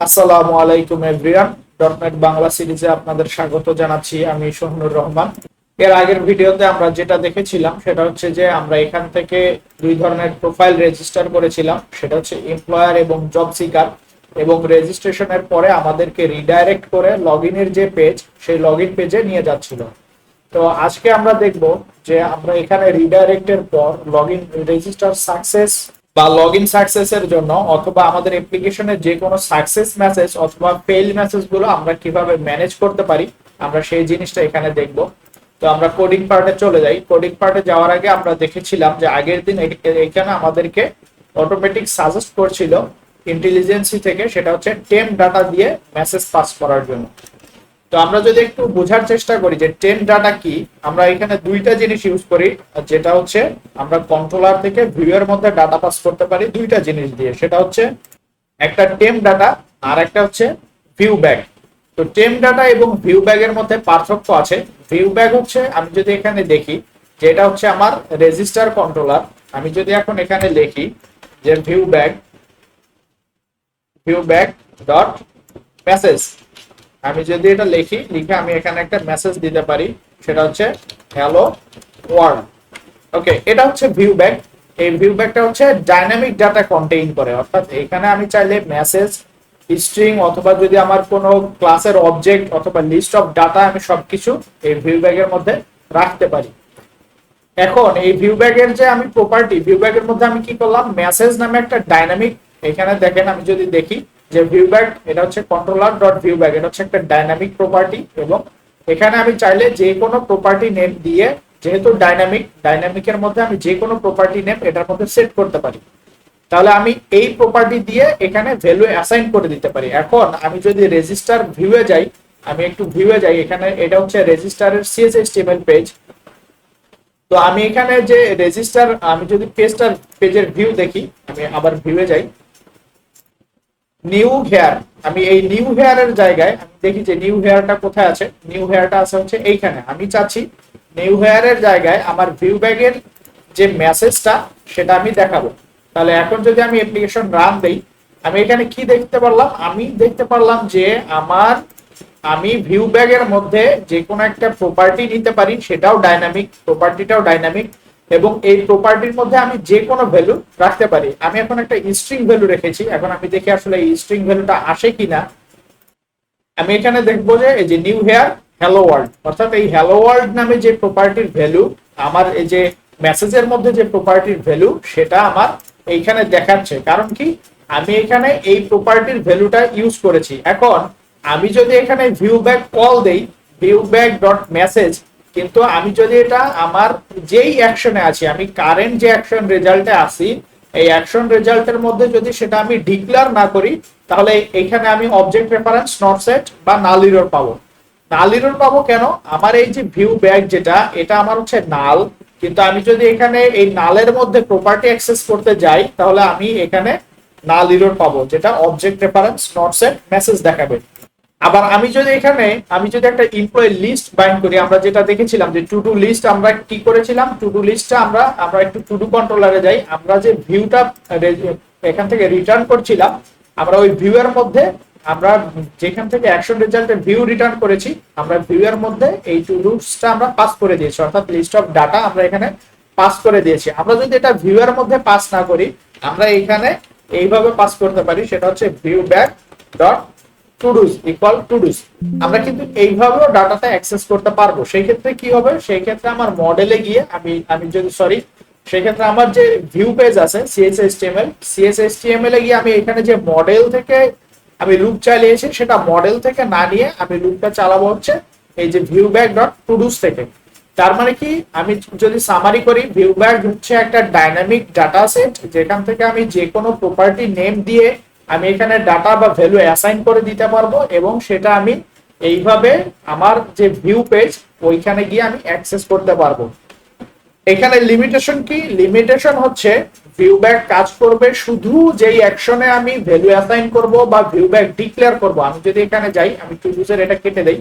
আসসালামু আলাইকুম এভরিওয়ান। ডটনেট বাংলা সিরিজে আপনাদের স্বাগত জানাচ্ছি। আমি সোহনুর রহমান। এর আগের ভিডিওতে আমরা যেটা দেখেছিলাম সেটা হচ্ছে যে আমরা এখান থেকে দুই ধরনের প্রোফাইল রেজিস্টার করেছিলাম, সেটা হচ্ছে এমপ্লয়ার এবং জব সিকার। এবং রেজিস্ট্রেশনের পরে আমাদেরকে রিডাইরেক্ট করে লগইনের যে পেজ, সেই লগইন পেজে নিয়ে যাচ্ছিল। তো আজকে আমরা দেখব যে আমরা এখানে রিডাইরেক্টের পর লগইন রেজিস্টার সাকসেস বা লগইন সাকসেস এর জন্য অথবা আমাদের অ্যাপ্লিকেশনের যে কোনো সাকসেস মেসেজ অথবা ফেল মেসেজ গুলো আমরা কিভাবে ম্যানেজ করতে পারি, আমরা সেই জিনিসটা এখানে দেখব। তো আমরা কোডিং পার্টে চলে যাই। কোডিং পার্টে যাওয়ার আগে আমরা দেখেছিলাম যে আগের দিন এখানে আমাদেরকে অটোমেটিক সাজেস্ট করছিল ইন্টেলিজেন্সি থেকে, সেটা হচ্ছে টেম্প ডাটা দিয়ে মেসেজ পাস করার জন্য। তো আমরা যদি একটু বোঝার চেষ্টা করি যে টেম্প ডাটা কি, আমরা এখানে দুইটা জিনিস ইউজ করি। যেটা হচ্ছে আমরা কন্ট্রোলার থেকে ভিউ এর মধ্যে ডাটা পাস করতে পারি দুইটা জিনিস দিয়ে, সেটা হচ্ছে একটা টেম্প ডাটা আর একটা হচ্ছে ভিউ ব্যাগ। তো টেম্প ডাটা এবং ভিউ ব্যাগ এর মধ্যে পার্থক্য আছে। ভিউ ব্যাগ হচ্ছে, আমি যদি এখানে দেখি যে এটা হচ্ছে আমার রেজিস্টার কন্ট্রোলার, আমি যদি এখন এখানে লিখি যে ভিউ ব্যাগ ডট মেসেজ, আমি যদি এটা লিখে আমি এখানে একটা মেসেজ দিতে পারি, সেটা হচ্ছে হ্যালো ওয়ার্ল্ড। ওকে, এটা হচ্ছে ভিউ ব্যাগ। এই ভিউ ব্যাগটা হচ্ছে ডাইনামিক ডাটা কন্টেইন করে, অর্থাৎ এখানে আমি চাইলে মেসেজ, স্ট্রিং অথবা যদি আমার কোনো ক্লাসের অবজেক্ট অথবা লিস্ট অফ ডাটা আমি সবকিছু এই ভিউ ব্যাগের মধ্যে রাখতে পারি। এখন এই ভিউ ব্যাগের যে আমি প্রপার্টি, ভিউ ব্যাগের মধ্যে আমি কি করলাম, মেসেজ নামে একটা ডাইনামিক, এখানে দেখেন আমি যদি দেখি যে ভিউ ব্যাগ, এটা হচ্ছে কন্ট্রোলার ডট ভিউ ব্যাগ, এটা হচ্ছে একটা ডাইনামিক প্রপার্টি। এবং এখানে আমি চাইলে যে কোনো প্রপার্টি নেম দিয়ে, যেহেতু ডাইনামিকের মধ্যে আমি যে কোনো প্রপার্টি নেম এটার মধ্যে সেট করতে পারি, তাহলে আমি এই প্রপার্টি দিয়ে এখানে ভ্যালু অ্যাসাইন করে দিতে পারি। এখন আমি যদি রেজিস্টার ভিউয়ে যাই, আমি একটু ভিউয়ে যাই, এখানে এটা হচ্ছে রেজিস্টারের CSHTML পেজ। তো আমি এখানে যে রেজিস্টার, আমি যদি পেজের ভিউ দেখি, আমি আবার ভিউয়ে যাই, নিউ হেয়ার, আমি এই নিউ হেয়ার এর জায়গায় আমি দেখি যে নিউ হেয়ারটা কোথায় আছে। নিউ হেয়ারটা আছে হচ্ছে এইখানে। আমি চাচ্ছি নিউ হেয়ার এর জায়গায় আমার ভিউ ব্যাগের যে মেসেজটা সেটা আমি দেখাবো। তাহলে এখন যদি আমি অ্যাপ্লিকেশন রান দেই, আমি এখানে কি দেখতে পারলাম, আমি দেখতে পারলাম যে আমি ভিউ ব্যাগের মধ্যে যে কোনো একটা প্রপার্টি নিতে পারি, সেটাও ডাইনামিক, প্রপার্টিটাও ডাইনামিক, এবং এই প্রপার্টির মধ্যে আমি যে কোনো ভ্যালু রাখতে পারি। আমি এখন একটা স্ট্রিং ভ্যালু রেখেছি, এখন আমি দেখি আসলে এই স্ট্রিং ভ্যালুটা আসে কিনা। আমি এখানে দেখবো যে এই যে নিউ হেয়ার হ্যালো ওয়ার্ল্ড, অর্থাৎ এই হ্যালো ওয়ার্ল্ড নামে যে প্রপার্টির ভ্যালু, আমার এই যে মেসেজের মধ্যে যে প্রপার্টির ভ্যালু, সেটা আমার এইখানে দেখাচ্ছে। কারণ কি, আমি এখানে এই প্রপার্টির ভ্যালুটা ইউজ করেছি। এখন আমি যদি এখানে ভিউ ব্যাক কল দেই, ভিউ ব্যাক ডট মেসেজ, কিন্তু আমি যদি এটা আমার যেই অ্যাকশনে আছি, আমি কারেন্ট যে অ্যাকশন রেজাল্টে আছি, এই অ্যাকশন রেজাল্টের মধ্যে যদি সেটা আমি ডিক্লেয়ার না করি, তাহলে এখানে আমি অবজেক্ট রেফারেন্স নট সেট বা নাল এরর পাবো। নাল এরর পাবো কেন, আমার এই যে ভিউ ব্যাক যেটা, এটা আমার হচ্ছে নাল, কিন্তু আমি যদি এখানে এই নালের মধ্যে প্রপার্টি অ্যাক্সেস করতে যাই, তাহলে আমি এখানে নাল এরর পাবো, যেটা object reference not set message দেখাবে। আবার আমি যদি একটা এমপ্লয়ি লিস্ট বাইন্ড করি, আমরা যেটা দেখেছিলাম যে টু ডু লিস্ট, আমরা কি করেছিলাম, টু ডু লিস্টটা আমরা একটু টু ডু কন্ট্রোলারে যাই, আমরা যে ভিউটা এখান থেকে রিটার্ন করছিলাম, আমরা ওই ভিউ এর মধ্যে, আমরা যেখান থেকে অ্যাকশন রেজাল্টের ভিউ রিটার্ন করেছি, আমরা ভিউ এর মধ্যে এই টু ডুসটা আমরা পাস করে দিয়েছি, অর্থাৎ লিস্ট অফ ডাটা আমরা এখানে পাস করে দিয়েছি। আমরা যদি এটা ভিউ এর মধ্যে পাস না করি, আমরা এখানে এইভাবে পাস করতে পারি, সেটা হচ্ছে ভিউ ব্যাক ডট টুডুস ইকুয়াল টুডুস। আমরা কিন্তু এইভাবেও ডাটাটা অ্যাক্সেস করতে পারবো। সেই ক্ষেত্রে কি হবে, সেই ক্ষেত্রে আমার মডেলে গিয়ে আমি যদি সেই ক্ষেত্রে আমার যে ভিউ পেজ আছে CSHTML এ গিয়ে আমি এখানে যে মডেল থেকে আমি লুপ চালিয়েছি, সেটা মডেল থেকে না নিয়ে আমি লুপটা চালাবো হচ্ছে এই যে ভিউ ব্যাক ডট টুডুস থেকে। তার মানে কি, আমি যদি সামারি করি, ভিউ ব্যাক হচ্ছে একটা ডাইনামিক ডাটা সেট, যেখান থেকে আমি যে কোনো প্রপার্টি নেম দিয়ে আমি এখানে ডাটা বা ভ্যালু অ্যাসাইন করে দিতে পারবো, এবং সেটা আমি এইভাবে আমার যে ভিউ পেজ, ওইখানে গিয়ে আমি অ্যাক্সেস করতে পারবো। এখানে লিমিটেশন কি, লিমিটেশন হচ্ছে ভিউ ব্যাক কাজ করবে শুধু যেই অ্যাকশনে আমি ভ্যালু অ্যাসাইন করব বা ভিউ ব্যাক ডিক্লেয়ার করব। আমি যদি এখানে যাই, আমি টু ডুসের এটা কেটে দেই,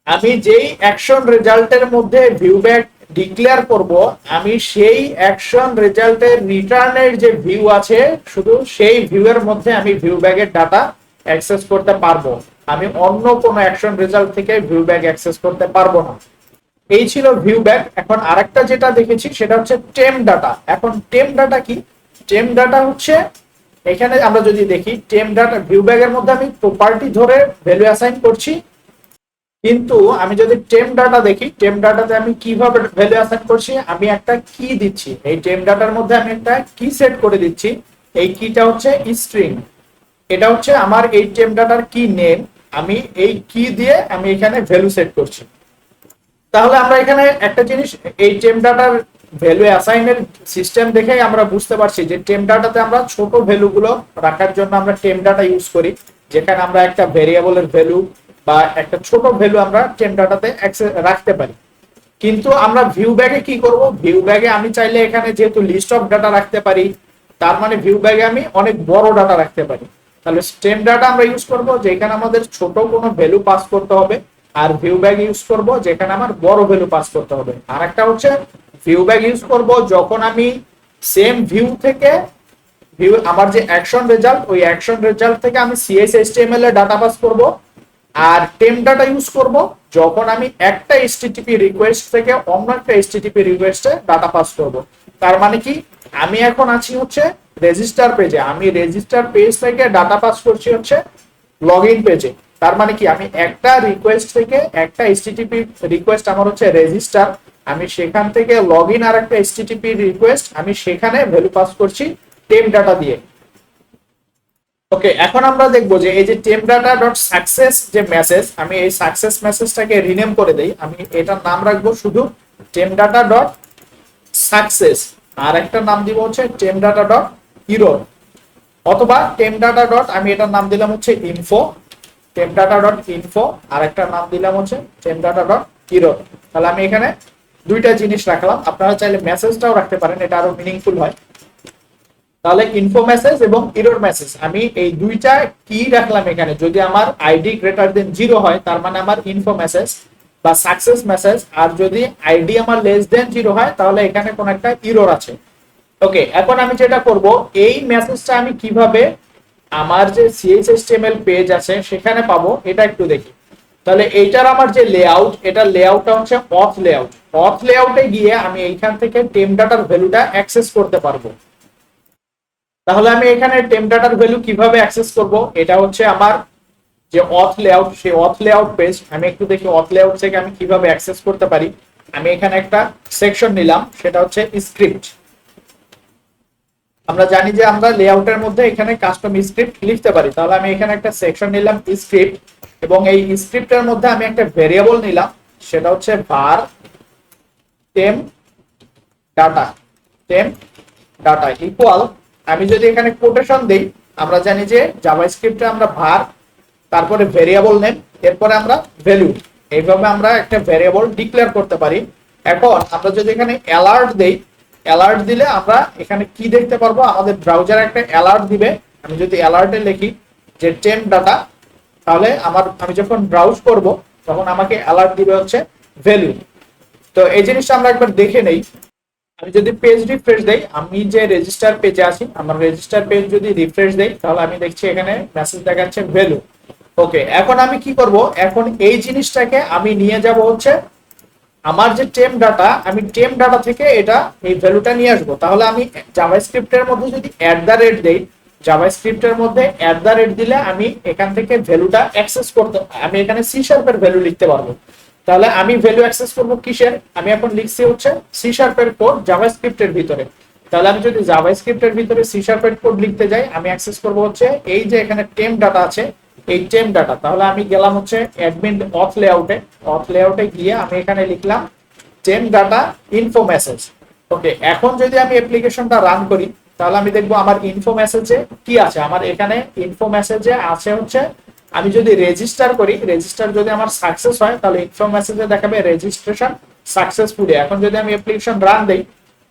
আমি যেই অ্যাকশন রেজাল্টের মধ্যে ভিউ ব্যাক ডিক্লেয়ার করব আমি সেই অ্যাকশন রেজাল্টের রিটার্নের যে ভিউ আছে শুধু সেই ভিউ এর মধ্যে আমি ভিউ ব্যাগের ডাটা অ্যাক্সেস করতে পারবো, আমি অন্য কোনো অ্যাকশন রেজাল্ট থেকে ভিউ ব্যাগ অ্যাক্সেস করতে পারবো না। এই ছিল ভিউ ব্যাগ। এখন আরেকটা যেটা দেখেছি সেটা হচ্ছে টেম ডাটা। এখন টেম ডাটা কি? টেম ডাটা হচ্ছে এখানে আমরা যদি দেখি টেম ডাটা ভিউ ব্যাগের মধ্যে আমি প্রপার্টি ধরে ভ্যালু অ্যাসাইন করছি, কিন্তু আমি যদি টেম ডাটা দেখি টেম ডাটাতে আমি কিভাবে ভ্যালু অ্যাসাইন করছি, আমি একটা কি দিচ্ছি, এই টেম ডাটার মধ্যে আমি একটা কি সেট করে দিচ্ছি, এই কিটা হচ্ছে স্ট্রিং, এটা হচ্ছে আমার এই টেম ডাটার কি নেম, আমি এই কি দিয়ে আমি এখানে ভ্যালু সেট করছি। তাহলে আমরা এখানে একটা জিনিস এই টেম ডাটার ভ্যালু অ্যাসাইনের সিস্টেম দেখেই আমরা বুঝতে পারছি যে টেম ডাটাতে আমরা ছোট ভ্যালু গুলো রাখার জন্য আমরা টেম ডাটা ইউজ করি, যেখানে আমরা একটা ভেরিয়েবলের ভ্যালু বা একটা ছোট ভ্যালু আমরা টেম ডাটাতে রাখতে পারি। কিন্তু আমরা ভিউ ব্যাগে কি করব, ভিউ ব্যাগে আমি চাইলে এখানে যেহেতু লিস্ট অফ ডাটা রাখতে পারি, তার মানে ভিউ ব্যাগে আমি অনেক বড় ডাটা রাখতে পারি। তাহলে টেম ডাটা আমরা ইউজ করব যেখানে আমাদের ছোট কোনো ভ্যালু পাস করতে হবে, আর ভিউ ব্যাগ ইউজ করব যেখানে আমার বড় ভ্যালু পাস করতে হবে। আর একটা হচ্ছে ভিউ ব্যাগ ইউজ করব যখন আমি সেম ভিউ থেকে ভিউ আমার যে অ্যাকশন রেজাল্ট, ওই অ্যাকশন রেজাল্ট থেকে আমি CSS/HTML এর ডাটা পাস করব। আর টেম ডাটা ইউজ করব যখন আমি একটা HTTP রিকোয়েস্ট থেকে অন্য একটা HTTP রিকোয়েস্টে ডাটা পাস করব। তার মানে কি, আমি এখন আছি হচ্ছে রেজিস্টার পেজে, আমি রেজিস্টার পেজ থেকে ডাটা পাস করছি হচ্ছে লগইন পেজে। তার মানে কি, আমি একটা রিকোয়েস্ট থেকে একটা HTTP রিকোয়েস্ট আমার হচ্ছে রেজিস্টার, আমি সেখান থেকে লগইন আর একটা HTTP রিকোয়েস্ট, আমি সেখানে ভ্যালু পাস করছি টেম ডাটা দিয়ে। ওকে, এখন আমরা দেখবো যে এই যে টেম ডাটা ডট সাকসেস যে মেসেজ, আমি এই সাকসেস মেসেজটাকে রিনেম করে দেই, আমি এটার নাম রাখবো শুধু টেম ডাটা ডট সাকসেস, আর একটা নাম দিব হচ্ছে টেম ডাটা ডট এরর, অথবা টেম ডাটা ডট আমি এটার নাম দিলাম হচ্ছে ইনফো, টেম ডাটা ডট ইনফো, আর একটা নাম দিলাম হচ্ছে টেম ডাটা ডট এরর। তাহলে আমি এখানে দুইটা জিনিস রাখলাম, আপনারা চাইলে মেসেজটাও রাখতে পারেন, এটা আরো মিনিংফুল হয়। তাহলে ইনফো মেসেজ এবং এরর মেসেজ আমি এই দুইটা কি রাখলাম এখানে, যদি আমার আইডি গ্রেটার দেন 0 হয় তার মানে আমার ইনফো মেসেজ বা সাকসেস মেসেজ, আর যদি আইডি আমার লেস দেন 0 হয় তাহলে এখানে কোন একটা এরর আছে। ওকে, এখন আমি যেটা করব, এই মেসেজটা আমি কিভাবে আমার যে CSS/HTML পেজ আছে সেখানে পাবো এটা একটু দেখি। তাহলে এইটার আমার যে লেআউট, এটা লেআউটটা হচ্ছে অথ লেআউট, অথ লেআউটে গিয়ে আমি এইখান থেকে টেম ডাটার ভ্যালুটা অ্যাক্সেস করতে পারবো। তাহলে আমি এখানে টেম ডাটার ভ্যালু কিভাবে অ্যাক্সেস করব, এটা হচ্ছে আমার যে অথ লেআউট, সেই অথ লেআউট পেজ, আমি একটু দেখি অথ লেআউট থেকে আমি কিভাবে অ্যাক্সেস করতে পারি। আমি এখানে একটা সেকশন নিলাম, সেটা হচ্ছে স্ক্রিপ্ট। আমরা জানি যে আমরা লেআউটের মধ্যে এখানে কাস্টম স্ক্রিপ্ট লিখতে পারি, তাহলে আমি এখানে একটা সেকশন নিলাম স্ক্রিপ্ট, এবং এই স্ক্রিপ্টের মধ্যে আমি একটা ভেরিয়েবল নিলাম, সেটা হচ্ছে var টেম ডাটা, টেম ডাটা ইকুয়াল, আমি যদি এখানে কোটেশন দেই, আমরা জানি যে জাভাস্ক্রিপ্টে আমরা var তারপরে ভেরিয়েবল নেম এরপরে আমরা ভ্যালু, এইভাবে আমরা একটা ভেরিয়েবল ডিক্লেয়ার করতে পারি। এখন আমরা যদি এখানে অ্যালার্ট দেই, অ্যালার্ট দিলে আমরা এখানে কি দেখতে পারবো, আমাদের ব্রাউজারে একটা অ্যালার্ট দিবে। আমি যদি অ্যালার্টে লিখি যে টেম ডাটা, তাহলে আমি যখন ব্রাউজ করব তখন আমাকে অ্যালার্ট দিবে হচ্ছে ভ্যালু। তো এই জিনিসটা আমরা একবার দেখে নেই। আমি যদি পেজ রিফ্রেশ দেই, আমি যে রেজিস্টার পেজে আছি, আমার রেজিস্টার পেজ যদি রিফ্রেশ দেই তাহলে আমি দেখছি এখানে মেসেজ দেখাচ্ছে ভ্যালু। ওকে, এখন আমি কি করব, এখন এই জিনিসটাকে আমি নিয়ে যাব হচ্ছে আমার যে টেম ডাটা, আমি টেম ডাটা থেকে এটা এই ভ্যালুটা নিয়ে আসবো। তাহলে আমি জাভাস্ক্রিপ্টের মধ্যে যদি @ দেই, জাভাস্ক্রিপ্টের মধ্যে @ দিলে আমি এখান থেকে ভ্যালুটা অ্যাক্সেস করতে, আমি এখানে C# এর ভ্যালু লিখতে পারবো। তাহলে আমি ভ্যালু অ্যাক্সেস করব কিসের, আমি এখন লিখছি হচ্ছে C# এর কোড জাভাস্ক্রিপ্টের ভিতরে। তাহলে আমি যদি জাভাস্ক্রিপ্টের ভিতরে C# এর কোড লিখতে যাই, আমি অ্যাক্সেস করব হচ্ছে এই যে এখানে টেম ডাটা আছে, এই টেম ডাটা। তাহলে আমি গেলাম হচ্ছে অ্যাডমিন অথ লেআউটে, অথ লেআউটে গিয়ে আমি এখানে লিখলাম টেম ডাটা ইনফো মেসেজ। ওকে, এখন যদি আমি অ্যাপ্লিকেশনটা রান করি তাহলে আমি দেখবো আমার ইনফো মেসেজে কি আছে। আমার এখানে ইনফো মেসেজে আছে হচ্ছে, আমি যদি রেজিস্টার করি, রেজিস্টার যদি আমার সাকসেস হয় তাহলে ইনফো মেসেজে দেখাবে রেজিস্ট্রেশন সাকসেসফুলি। এখন যদি আমি অ্যাপ্লিকেশন রান দেই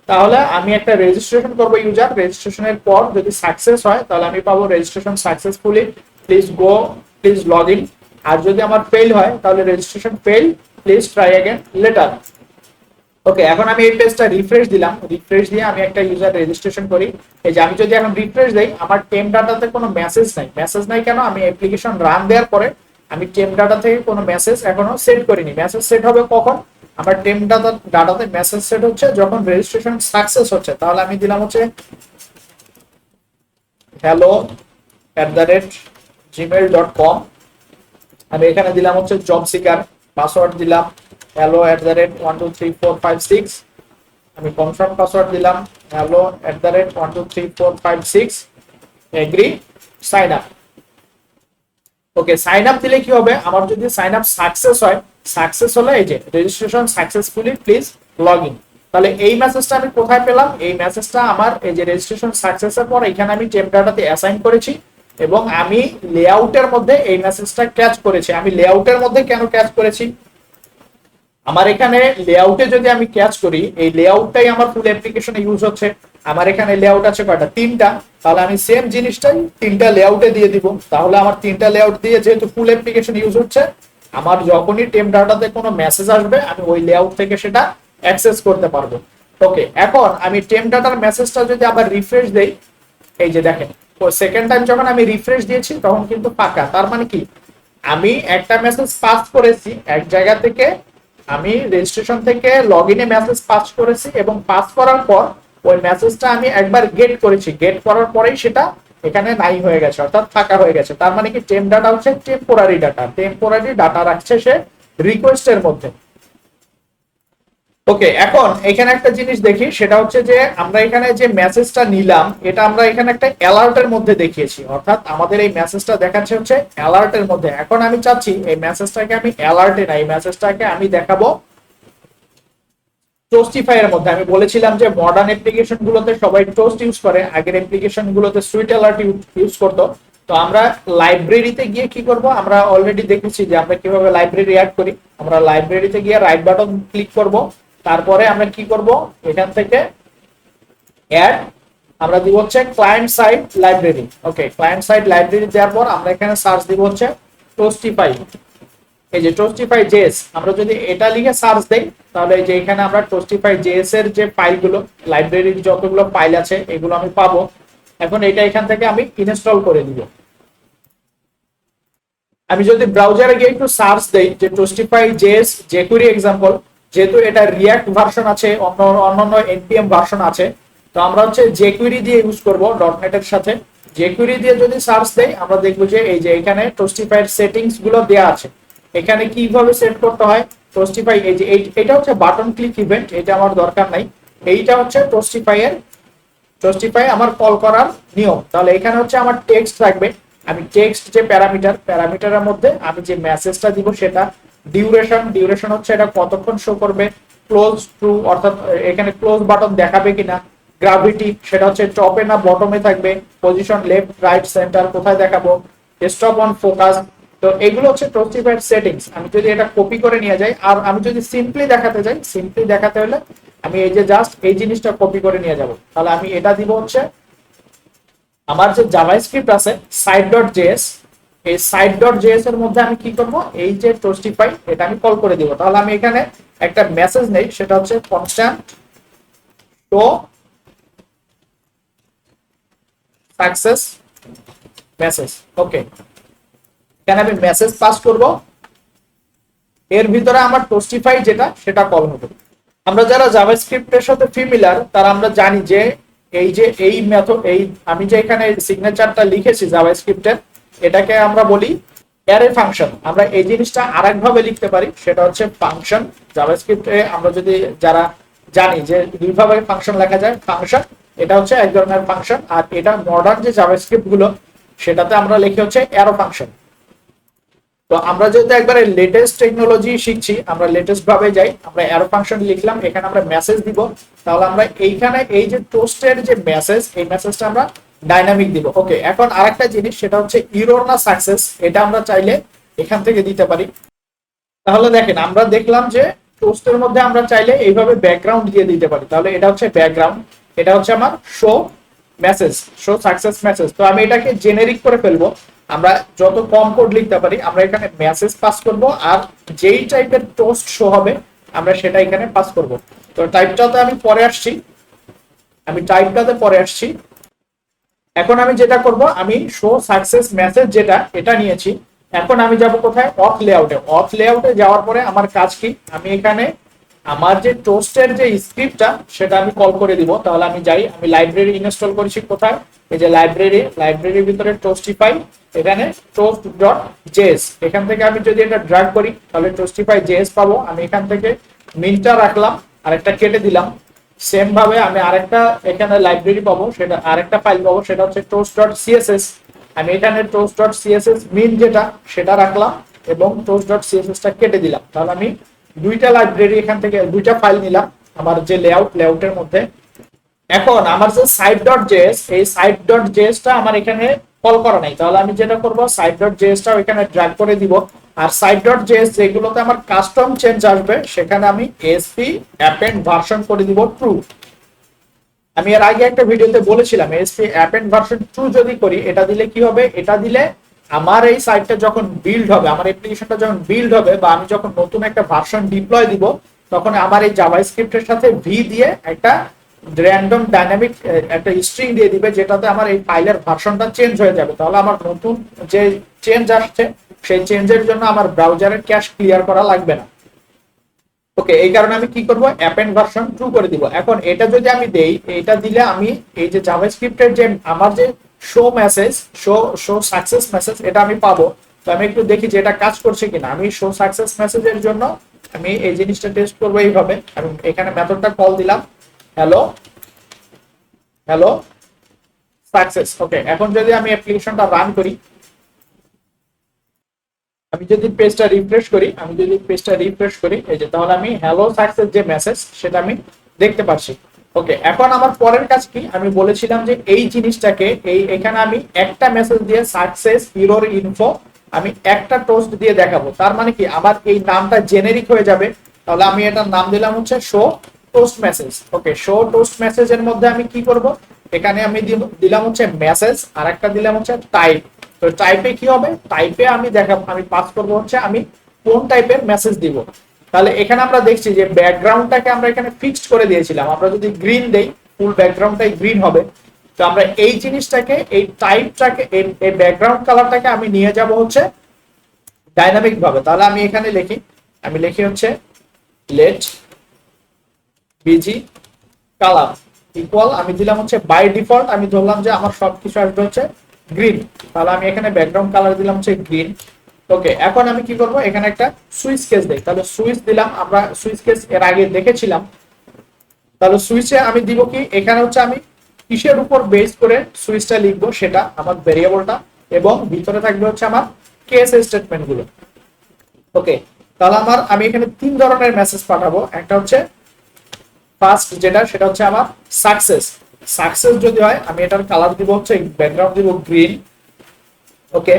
তাহলে আমি একটা রেজিস্ট্রেশন করব ইউজার, রেজিস্ট্রেশনের পর যদি সাকসেস হয় তাহলে আমি পাবো registration successfully, please go, please log in. আর যদি আমার ফেল হয় তাহলে registration fail, please try again later. Okay, এখন আমি এই পেজটা রিফ্রেশ দিলাম, রিফ্রেশ দিয়ে আমি একটা ইউজার রেজিস্ট্রেশন করি। এই যে আমি যদি এখন রিফ্রেশ দেই, আমার টেম ডাটাতে কোনো মেসেজ নাই। মেসেজ নাই কেন? আমি অ্যাপ্লিকেশন রান দেওয়ার পরে আমি টেম ডাটা থেকে কোনো মেসেজ এখনো সেট করিনি। মেসেজ সেট হবে কখন? আমার টেম ডাটাতে মেসেজ সেট হচ্ছে যখন রেজিস্ট্রেশন সাকসেস হচ্ছে। তাহলে আমি দিলাম হচ্ছে hello@gmail.com। আমি এখানে দিলাম হচ্ছে জব সিকার, পাসওয়ার্ড দিলাম hello@12345 আমি কনফার্ম পাসওয়ার্ড দিলাম hello@12345 এগ্রি, সাইন আপ। ওকে, সাইন আপ দিলে কি হবে? আমার যদি সাইন আপ সাকসেস হয়, সাকসেস হলে এই যে registration successfully please log in. তাহলে এই মেসেজটা আমি কোথায় পেলাম? এই মেসেজটা আমার এই যে রেজিস্ট্রেশন সাকসেসের পর এখানে আমি টেম ডাটাতে অ্যাসাইন করেছি এবং আমি লেআউটের মধ্যে এই মেসেজটা ক্যাচ করেছি। আমি লেআউটের মধ্যে কেন ক্যাচ করেছি? আমার এখানে লেআউটে যদি আমি ক্যাচ করি, এই লেআউটটাই আমার ফুল অ্যাপ্লিকেশনে ইউজ হচ্ছে। আমার এখানে লেআউট আছে কয়টা? 3টা। তাহলে আমি সেম জিনিসটাই 3টা লেআউটে দিয়ে দিব। তাহলে আমার 3টা লেআউট দিয়ে যেহেতু ফুল অ্যাপ্লিকেশন ইউজ হচ্ছে, আমার যখনই টেম ডাটাতে কোনো মেসেজ আসবে আমি ওই লেআউট থেকে সেটা অ্যাক্সেস করতে পারবো। ওকে, এখন আমি টেম ডাটার মেসেজটা যদি আবার রিফ্রেশ দেই, এই যে দেখেন সেকেন্ড টাইম যখন আমি রিফ্রেশ দিয়েছি তখন কিন্তু ফাঁকা। তার মানে কি? আমি একটা মেসেজ পাস করেছি এক জায়গা থেকে, আমি রেজিস্ট্রেশন থেকে লগ ইনে মেসেজ পাস করেছি এবং পাস করার পর ওই মেসেজটা আমি একবার গেট করেছি। গেট করার পরেই সেটা এখানে নাই হয়ে গেছে, অর্থাৎ ফাঁকা হয়ে গেছে। তার মানে কি? টেম ডাটা হচ্ছে টেম্পোরারি ডাটা। টেম্পোরারি ডাটা রাখছে সে রিকোয়েস্টের মধ্যে। ওকে, এখন এখানে একটা জিনিস দেখি, সেটা হচ্ছে যে আমরা এখানে যে মেসেজটা নিলাম এটা আমরা এখানে একটা অ্যালার্টের মধ্যে দেখিয়েছি, অর্থাৎ আমাদের এই মেসেজটা দেখাচ্ছে হচ্ছে অ্যালার্টের মধ্যে। এখন আমি চাচ্ছি এই মেসেজটাকে আমি অ্যালার্টে না, এই মেসেজটাকে আমি দেখাবো টোস্টিফাই এর মধ্যে। আমি বলেছিলাম যে মডার্ন অ্যাপ্লিকেশন গুলোতে সবাই টোস্ট ইউজ করে, আগের অ্যাপ্লিকেশন গুলোতে সুইট অ্যালার্ট ইউজ করতো। তো আমরা লাইব্রেরিতে গিয়ে কি করব? আমরা অলরেডি দেখেছি যে আমরা কিভাবে লাইব্রেরি অ্যাড করি। আমরা লাইব্রেরিতে গিয়ে রাইট বাটন ক্লিক করব, তারপরে আমরা কি করব? এখান থেকে অ্যাড আমরা দিব হচ্ছে ক্লায়েন্ট সাইড লাইব্রেরি। ওকে, ক্লায়েন্ট সাইড লাইব্রেরি দেওয়ার পর আমরা এখানে সার্চ দিব হচ্ছে টোস্টিফাই। এই যে টোস্টিফাই জেএস, আমরা যদি এটা লিখে সার্চ দেই তাহলে এই যে এখানে আমরা টোস্টিফাই জেএস এর যে ফাইলগুলো, লাইব্রেরির যতগুলো ফাইল আছে এগুলো আমি পাবো। এখন এটা এখান থেকে আমি ইনস্টল করে দিব। আমি যদি ব্রাউজারে গিয়ে একটু সার্চ দেই যে টোস্টিফাই জেএস জেকুইরি এক্সাম্পল, যেহেতু এটা রিয়াক্ট ভার্সন আছে, অন্যান্য এনপিএম ভার্সন আছে, তো আমরা হচ্ছে জেকুইরি দিয়ে ইউজ করব ডটনেট এর সাথে। জেকুইরি দিয়ে যদি সার্চ দেই আমরা দেখবো যে এই যে এখানে টোস্টিফাইয়ের সেটিংস গুলো দেওয়া আছে। এখানে কিভাবে সেট করতে হয় টোস্টিফাই, এই যে এটা হচ্ছে বাটন ক্লিক ইভেন্ট, এটা আমার দরকার নাই। এইটা হচ্ছে টোস্টিফাই আমার কল করার নিয়ম। তাহলে এখানে হচ্ছে আমার টেক্সট থাকবে। আমি টেক্সট যে প্যারামিটারের মধ্যে আমি যে মেসেজটা দিব সেটা ডিউরেশন হচ্ছে এটা কতক্ষণ শো করবে, ক্লোজ ট্রু অর্থাৎ এখানে ক্লোজ বাটন দেখাবে কিনা, গ্রাভিটি সেটা হচ্ছে টপে না বটমে থাকবে, পজিশন লেফট রাইট সেন্টার কোথায় দেখাবো, স্টপ অন ফোকাস। তো এগুলো হচ্ছে টোস্টিফাইড সেটিংস। আমি যদি এটা কপি করে নিয়ে যাই, আর আমি যদি সিম্পলি দেখাতে হলে আমি এই যে জাস্ট এই জিনিসটা কপি করে নিয়ে যাব। তাহলে আমি এটা দিব হচ্ছে আমার যে জাভাস্ক্রিপ্ট আছে site.js, এই site.js এর মধ্যে আমি কি করব? এই যে টোস্টিফাই এটা আমি কল করে দিব। তাহলে আমি এখানে একটা মেসেজ নেই, সেটা হচ্ছে কনস্ট্যান্ট শো সাকসেস মেসেজ। ওকে, এখানে আমি মেসেজ পাস করব, এর ভিতরে আমার টোস্টিফাই যেটা সেটা কল হবে। আমরা যারা জাভাস্ক্রিপ্টের সাথে ফ্যামিলিয়ার তারা আমরা জানি যে এই মেথড, এই আমি যে এখানে সিগনেচারটা লিখেছি জাভাস্ক্রিপ্টের, এটাকে আমরা বলি অ্যারে ফাংশন। আমরা এই জিনিসটা আরেকভাবে লিখতে পারি, সেটা হচ্ছে ফাংশন। জাভাস্ক্রিপ্টে আমরা যদি যারা জানি যে দুইভাবে ফাংশন লেখা যায়, ফাংশন এটা হচ্ছে এক ধরনের ফাংশন, আর এটা মডার্ন যে জাভাস্ক্রিপ্ট গুলো সেটাতে আমরা লিখি হচ্ছে অ্যারো ফাংশন। তো আমরা যেহেতু একবারে লেটেস্ট টেকনোলজি শিখছি, আমরা লেটেস্ট ভাবে যাই, আমরা অ্যারো ফাংশন লিখলাম, এখানে আমরা মেসেজ দিব। তাহলে আমরা এইখানে এই যে টোস্টের যে মেসেজ, এই মেসেজটা আমরা ডাইনামিক দিব। ওকে, এখন আরেকটা জিনিস সেটা হচ্ছে ইরর না সাকসেস, এটা আমরা চাইলে এখান থেকে দিতে পারি। তাহলে দেখেন আমরা দেখলাম যে টোস্টের মধ্যে আমরা চাইলে এইভাবে ব্যাকগ্রাউন্ড দিয়ে দিতে পারি। তাহলে এটা হচ্ছে ব্যাকগ্রাউন্ড, এটা হচ্ছে আমার শো সাকসেস মেসেজ। তো আমি এটাকে জেনেরিক করে ফেলবো, আমরা যত কম কোড লিখতে পারি। আমরা এখানে মেসেজ পাস করব, আর যেই টাইপের টোস্ট শো হবে আমরা সেটা এখানে পাস করব। তো টাইপটাতে আমি পরে আসছি, এখন আমি যেটা করব, আমি শো সাকসেস মেসেজ যেটা এটা নিয়েছি। এখন আমি যাব কোথায়, অথ লেআউটে। অথ লেআউটে যাওয়ার পরে আমার কাজ কি, আমি এখানে আমার যে টোস্টের যে স্ক্রিপ্টটা সেটা আমি কল করে দিব। তাহলে আমি যাই, আমি লাইব্রেরি ইনস্টল করেছি কোথায়, এই যে লাইব্রেরির ভিতরে টোস্টিফাই, এখানে টোস্ট ডট জেএস, এখান থেকে আমি যদি এটা ড্র্যাগ করি তাহলে টোস্টিফাই জেএস পাবো। আমি এখান থেকে মিনটা রাখলাম, আরেকটা কেটে দিলাম। সেম ভাবে আমি আরেকটা এখানে লাইব্রেরি পাবো, সেটা আরেকটা ফাইল পাবো, সেটা হচ্ছে toast ডট সিএসএস। আমি এখানে toast ডট সিএসএস মিন যেটা সেটা রাখলাম এবং toast ডট সিএসএস টা কেটে দিলাম। তাহলে আমি দুইটা লাইব্রেরি এখান থেকে দুইটা ফাইল নিলাম আমার যে লেআউটের মধ্যে। এখন আমার যে সাইট ডট জেএস, এই সাইট ডট জেএস টা আমার এখানে কল করা নাই। তাহলে আমি যেটা করব, সাইট ডট জেএস টা এখানে ড্র্যাগ করে দিব। আর সাইট ডট জেএস যেগুলোতে আমার কাস্টম চেঞ্জ আসবে সেখানে আমি এসপি অ্যাপেন্ড ভার্সন করে দিব ট্রু। আমি এর আগে একটা ভিডিওতে বলেছিলাম এসপি অ্যাপেন্ড ভার্সন 2 যদি করি, এটা দিলে কি হবে, এটা দিলে আমার এই সাইটটা যখন বিল্ড হবে, আমার অ্যাপ্লিকেশনটা যখন বিল্ড হবে বা আমি যখন নতুন একটা ভার্সন ডিপ্লয় দিব, তখন আমার এই জাভাস্ক্রিপ্টের সাথে ভি দিয়ে একটা র্যান্ডম ডাইনামিক একটা স্ট্রিং দিয়ে দিবে, যেটাতে আমার এই ফাইলের ভার্সনটা চেঞ্জ হয়ে যাবে। তাহলে আমার নতুন যে চেঞ্জ আসছে সেই চেঞ্জের জন্য আমার ব্রাউজারের ক্যাশ ক্লিয়ার করা লাগবে না। ওকে, এই কারণে আমি কি করব, অ্যাপেন্ড ভার্সন 2 করে দিব। এখন এটা যদি আমি দেই, এটা দিলে আমি এই যে জাভাস্ক্রিপ্টের যে আমার যে শো সাকসেস মেসেজ এটা আমি পাবো। তো আমি একটু দেখি যে এটা কাজ করছে কিনা। আমি শো সাকসেস মেসেজের জন্য আমি এই জিনিসটা টেস্ট করবো এইভাবে। আমি এখানে মেথডটা কল দিলাম, হ্যালো হ্যালো সাকসেস। ওকে, এখন যদি আমি অ্যাপ্লিকেশনটা রান করি, আমি যদি পেজটা রিফ্রেশ করি, এই যে তাহলে আমি হ্যালো সাকসেস যে মেসেজ সেটা আমি দেখতে পাচ্ছি। ওকে, এখন আমার পরের কাজ কি, আমি বলেছিলাম যে এই জিনিসটাকে এখানে আমি একটা মেসেজ দিয়ে সাকসেস ইরর ইনফো আমি একটা টোস্ট দিয়ে দেখাবো। তার মানে কি, আমার এই নামটা জেনেরিক হয়ে যাবে। তাহলে আমি এটার নাম দিলাম হচ্ছে শো টোস্ট মেসেজ। ওকে, শো টোস্ট মেসেজের মধ্যে আমি কি করব, এখানে আমি দিলাম হচ্ছে মেসেজ, আর একটা দিলাম হচ্ছে টাইপ। তো টাইপে কি হবে, টাইপে আমি দেখাবো, আমি পাস করব হচ্ছে আমি কোন টাইপের মেসেজ দিব। তাহলে এখানে আমরা দেখছি যে ব্যাকগ্রাউন্ডটাকে আমরা এখানে ফিক্সড করে দিয়েছিলাম। আমরা যদি গ্রিন দেই, ফুল ব্যাকগ্রাউন্ডটাই গ্রিন হবে। তো আমরা এই জিনিসটাকে, এই টাইপটাকে, এই ব্যাকগ্রাউন্ড কালারটাকে আমি নিয়ে যাব হচ্ছে ডাইনামিক ভাবে। তাহলে আমি এখানে লিখি হচ্ছে লেট বিজি কালার ইকুয়াল, আমি দিলাম হচ্ছে বাই ডিফল্ট আমি ধরলাম যে আমার সবকিছু আসবে হচ্ছে গ্রিন। তাহলে আমি এখানে ব্যাকগ্রাউন্ড কালার দিলাম হচ্ছে গ্রিন। ওকে, এখন আমি কি করব, এখানে একটা সুইচ কেস দেই। তাহলে সুইচ দিলাম, আমরা সুইচ কেস এর আগে দেখেছিলাম। তাহলে সুইচে আমি দিব কি, এখানে হচ্ছে আমি কিসের উপর বেস করে সুইচটা লিখবো সেটা আমার ভেরিয়েবলটা, এবং ভিতরে থাকবে হচ্ছে আমার কেস স্টেটমেন্ট গুলো। ওকে, তাহলে আমি এখানে তিন ধরনের মেসেজ পাঠাবো। একটা হচ্ছে ফার্স্ট যেটা, সেটা হচ্ছে আমার সাকসেস যদি হয় আমি এটার কালার দিব হচ্ছে, ব্যাকগ্রাউন্ড দিব গ্রিন। ওকে,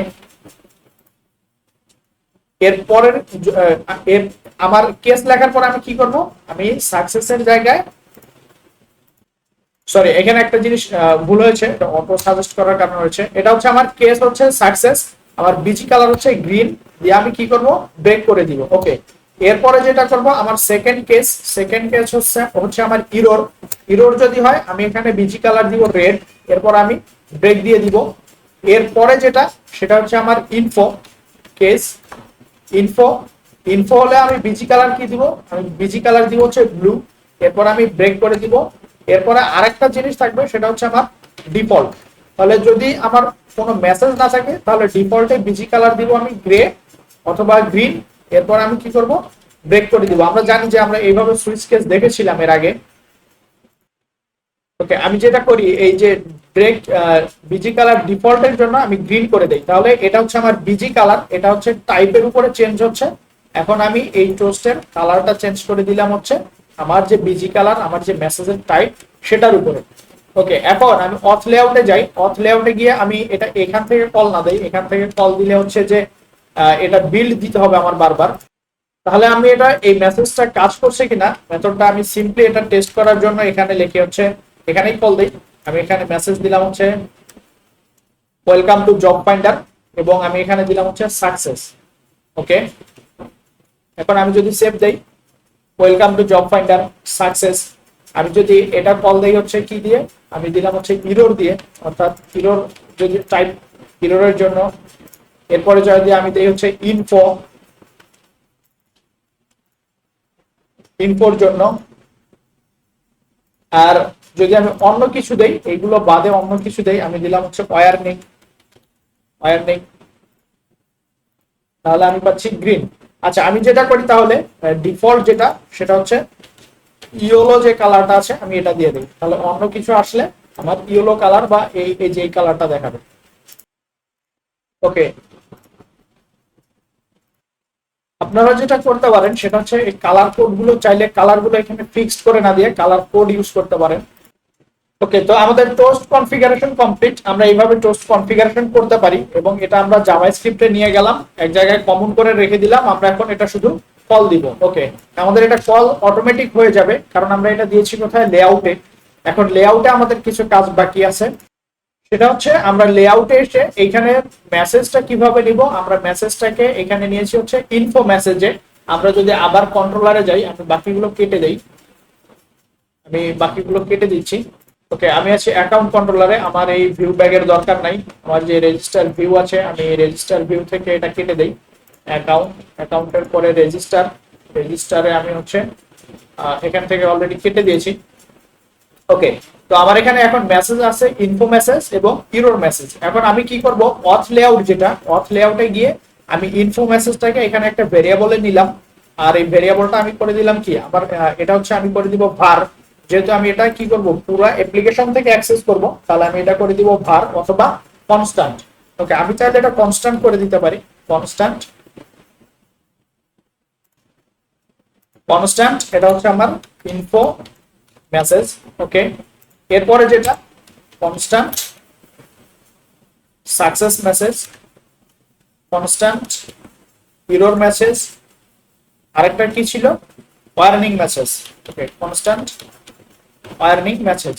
এরপরের আমার কেস লেখার পর আমি কি করব, আমি সাকসেসের জায়গায়, সরি এখানে একটা জিনিস ভুল হয়েছে, এটা অটো সাজেস্ট করার কারণে হয়েছে। এটা হচ্ছে আমার কেস হচ্ছে সাকসেস, আমার বিজি কালার হচ্ছে গ্রিন, দিয়ে আমি কি করব, ব্রেক করে দিব। ওকে, এরপরে যেটা করব, আমার সেকেন্ড কেস হচ্ছে আমার ইরর যদি হয় আমি এখানে বিজি কালার দিব রেড, এরপর আমি ব্রেক দিয়ে দিব। এরপরে যেটা, সেটা হচ্ছে আমার ইনফো হলে আমি বিজি কালার কি দিব, আমি বিজি কালার দিব হচ্ছে ব্লু, এরপর আমি ব্রেক করে দিব। এরপরে আরেকটা জিনিস থাকবে, সেটা হচ্ছে আমার ডিফল্ট। তাহলে যদি আমার কোনো মেসেজ না থাকে তাহলে ডিফল্টে বিজি কালার দিব আমি গ্রে অথবা গ্রিন, এরপর আমি কি করব, ব্রেক করে দিব। আমরা জানি যে আমরা এইভাবে সুইচ কেস দেখেছিলাম এর আগে। ওকে, আমি যেটা করি, এই যে ব্রেক বিজি কালার ডিফল্টের জন্য আমি গ্রিন করে দেই। তাহলে এটা হচ্ছে আমার বিজি কালার, এটা হচ্ছে টাইপের উপরে চেঞ্জ হচ্ছে। এখন আমি এই টোস্টের কালারটা চেঞ্জ করে দিলাম হচ্ছে আমার যে বিজি কালার, আমার যে মেসেজের টাইপ সেটার উপরে। ওকে, এখন আমি অথ লেআউটে যাই। অথ লেআউটে গিয়ে আমি এটা এখান থেকে কল না দেই, এখান থেকে কল দিলে হচ্ছে যে এটা বিল্ড দিতে হবে আমার বারবার। তাহলে আমি এটা এই মেসেজটা কাজ করছে কিনা মেথডটা আমি সিম্পলি এটা টেস্ট করার জন্য এখানে লিখে হচ্ছে, এখানেই কল দেই। আমি এখানে মেসেজ দিলাম হচ্ছে ওয়েলকাম টু জব ফাইন্ডার, এবং আমি এখানে দিলাম হচ্ছে সাকসেস। ওকে, এখন আমি যদি সেভ দেই, welcome to job finder success. আমি যদি এটা কল দেই হচ্ছে কি দিয়ে, আমি দিলাম হচ্ছে ইরর দিয়ে, অর্থাৎ ইরর যদি টাইপ ইররের জন্য। এরপরে যদি আমি দেই হচ্ছে ইনফোর জন্য। আর যদি আমি অন্য কিছু দেই, এইগুলো বাদে অন্য কিছু দেই, আমি দিলাম হচ্ছে ওয়ার্নিং, তাহলে আমি পাচ্ছি গ্রিন। আচ্ছা, আমি যেটা করি তাহলে ডিফল্ট যেটা সেটা হচ্ছে ইয়েলো যে কালারটা আছে আমি এটা দিয়ে দিই, তাহলে অন্য কিছু আসলে আমার ইয়েলো কালার বা এই এই যে কালারটা দেখাবে। ওকে, আপনারা যেটা করতে পারেন সেটা হচ্ছে এই কালার কোড গুলো, চাইলে কালার গুলো এখানে ফিক্সড করে না দিয়ে কালার কোড ইউজ করতে পারেন। ওকে, তো আমাদের টোস্ট কনফিগারেশন কমপ্লিট। আমরা এইভাবে টোস্ট কনফিগারেশন করতে পারি এবং এটা আমরা জাভাস্ক্রিপ্টে নিয়ে গেলাম, এক জায়গায় কমন করে রেখে দিলাম। আমরা এখন এটা শুধু কল দিব। ওকে, আমাদের এটা কল অটোমেটিক হয়ে যাবে, কারণ আমরা এটা দিয়েছি কোথায়, লেআউটে। এখন লেআউটে আমাদের কিছু কাজ বাকি আছে, সেটা হচ্ছে আমরা লেআউটে এসে এইখানে মেসেজটা কিভাবে নিব। আমরা মেসেজটাকে এখানে নিয়েছি হচ্ছে ইনফো মেসেজে। আমরা যদি আবার কন্ট্রোলারে যাই, আমি বাকিগুলো কেটে দিচ্ছি। ওকে, আমি আছি অ্যাকাউন্ট কন্ট্রোলারে, আমার এই ভিউ ব্যাগের দরকার নাই। আমার যে রেজিস্টার ভিউ আছে, আমি রেজিস্টার ভিউ থেকে এটা কেটে দেই। অ্যাকাউন্টের পরে রেজিস্টারে আমি হচ্ছে এখান থেকে অলরেডি কেটে দিয়েছি। ওকে, তো আমার এখানে এখন মেসেজ আছে, ইনফো মেসেজ এবং ইরর মেসেজ। এখন আমি কি করব, অথ লেআউট যেটা, অথ লেআউটে গিয়ে আমি ইনফো মেসেজটাকে এখানে একটা ভেরিয়েবলে নিলাম। আর এই ভেরিয়েবলটা আমি করে দিলাম কি, আবার এটা হচ্ছে আমি করে দিব var। যেহেতু আমি এটা কি করব, পুরো অ্যাপ্লিকেশন থেকে অ্যাক্সেস করব, তাহলে আমি এটা করে দিব var অথবা কনস্ট্যান্ট। ওকে, আমি চাইলে এটা কনস্ট্যান্ট করে দিতে পারি, কনস্ট্যান্ট। এটা হচ্ছে আমার ইনফো মেসেজ। ওকে, এরপরে যেটা constant success message, constant error message, আরেকটা কি ছিল, ওয়ার্নিং মেসেজ। ওকে, কনস্ট্যান্ট ওয়ার্নিং মেসেজ।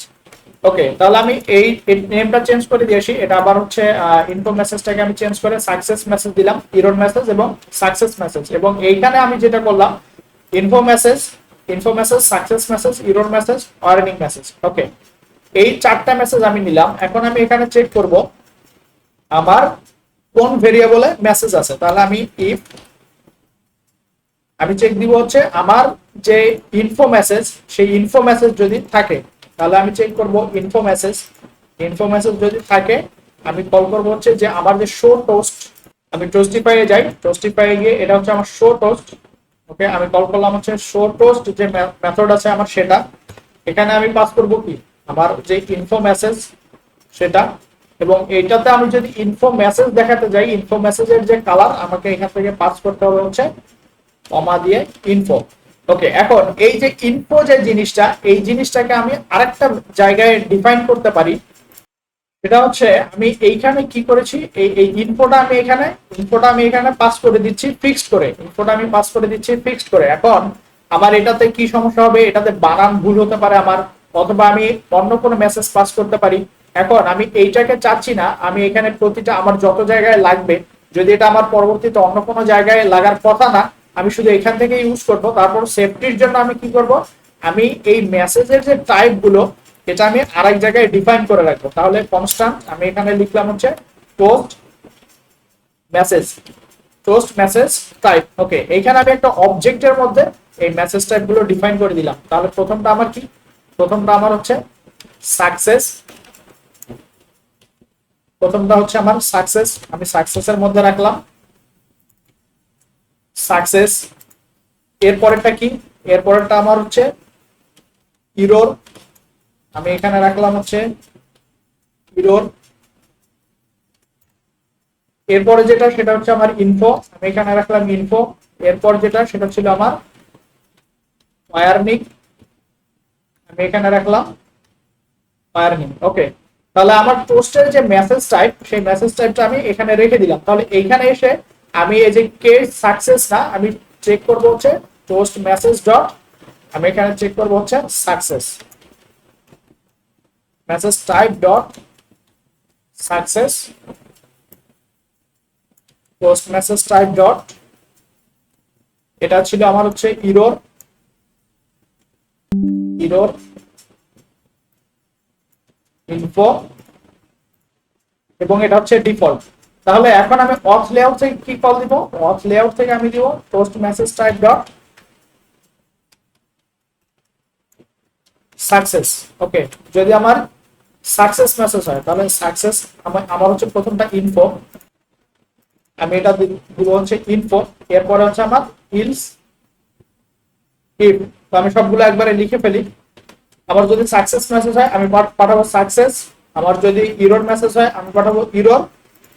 ওকে, তাহলে আমি এই নেমটা চেঞ্জ করে দিয়েছি। এটা আবার হচ্ছে ইনফো মেসেজটাকে আমি চেঞ্জ করে সাকসেস মেসেজ দিলাম, এরর মেসেজ এবং সাকসেস মেসেজ। এবং এইখানে আমি যেটা করলাম, info message success message, error message, warning message. Okay, এই চারটা মেসেজ আমি নিলাম। এখন আমি এখানে চেক করব আমার কোন ভেরিয়েবলে মেসেজ আছে। তাহলে আমি চেক দিব হচ্ছে আমার যে ইনফো মেসেজ, সেই ইনফো মেসেজ যদি থাকে, তাহলে আমি চেক করব ইনফো মেসেজ যদি থাকে, আমি কল করব হচ্ছে যে আমার যে শো টোস্ট, আমি টোস্টিফাই এ যাই, টোস্টিফাই এ গিয়ে এটা হচ্ছে আমার শো টোস্ট। ওকে, আমি কল করলাম হচ্ছে শো টোস্ট যে মেথড আছে আমার সেটা। এখানে আমি পাস করব কি, আমার যে ইনফো মেসেজ সেটা। এবং এইটাতে আমি যদি ইনফো মেসেজ দেখাতে যাই, ইনফো মেসেজের যে কালার, আমাকে এখান থেকে পাস করতে হবে হচ্ছে কমা দিয়ে ইনফো। ওকে, এখন এই যে ইনফো যে জিনিসটা, এই জিনিসটাকে আমি আরেকটা জায়গায় ডিফাইন করতে পারি। সেটা হচ্ছে আমি এইখানে কি করেছি, এই ইনফোটা আমি এখানে পাস করে দিচ্ছি ফিক্সড করে। এখন আমার এটাতে কি সমস্যা হবে, এটাতে বানান ভুল হতে পারে আমার, অথবা আমি অন্য কোনো মেসেজ পাস করতে পারি। এখন আমি এইটাকে চাচ্ছি না, আমি এখানে প্রতিটা আমার যত জায়গায় লাগবে, যদি এটা আমার পরবর্তীতে অন্য কোনো জায়গায় লাগার কথা না, আমি শুধু এখান থেকে ইউজ করব। তারপর সেফটির জন্য আমি কি করব, আমি এই মেসেজের যে টাইপ গুলো, এটা আমি আরেক জায়গায় ডিফাইন করে রাখবো। তাহলে কনস্ট্যান্ট আমি এখানে লিখলাম হচ্ছে পোস্ট মেসেজ টাইপ। ওকে, এইখানে আমি একটা অবজেক্টের মধ্যে এই মেসেজ টাইপ গুলো ডিফাইন করে দিলাম। তাহলে প্রথমটা আমার হচ্ছে সাকসেস, আমি সাকসেসের মধ্যে রাখলাম সাকসেস। এরপরেরটা কি, এরপরেরটা আমার হচ্ছে ইরর, আমি এখানে রাখলাম হচ্ছে ইরর। এরপরে যেটা সেটা হচ্ছে আমার ইনফো, আমি এখানে রাখলাম ইনফো। এরপর যেটা সেটা ছিল আমার ওয়ার্নিং, আমি এখানে রাখলাম ওয়ার্নিং। ওকে, তাহলে আমার পোস্টের যে মেসেজ টাইপ, সেই মেসেজ টাইপটা আমি এখানে রেখে দিলাম। তাহলে এইখানে এসে আমি এই যে কেস সাকসেস না, আমি চেক করব হচ্ছে পোস্ট মেসেজ ডট, আমি এখানে চেক করব হচ্ছে success message type dot success post message type dot, এটা ছিল আমার হচ্ছে ইরর। error info এবং এটা হচ্ছে ডিফল্ট। তাহলে এখন আমি অথ লেআউট থেকে কি কল দিব, অথ লেআউট থেকে আমি দিব post message type dot success. Okay, যদি আমার সাকসেস মেসেজ হয় তাহলে সাকসেস আমার হচ্ছে প্রথমটা ইনফো, আমি এটা দিব হচ্ছে ইনফো, এরপরে হচ্ছে আমার ইলস ইফ। তো আমি সবগুলো একবারে লিখে ফেলি। আমার যদি সাকসেস মেসেজ হয় আমি পাঠাবো সাকসেস, আমার যদি ইরর মেসেজ হয় আমি পাঠাবো ইরর,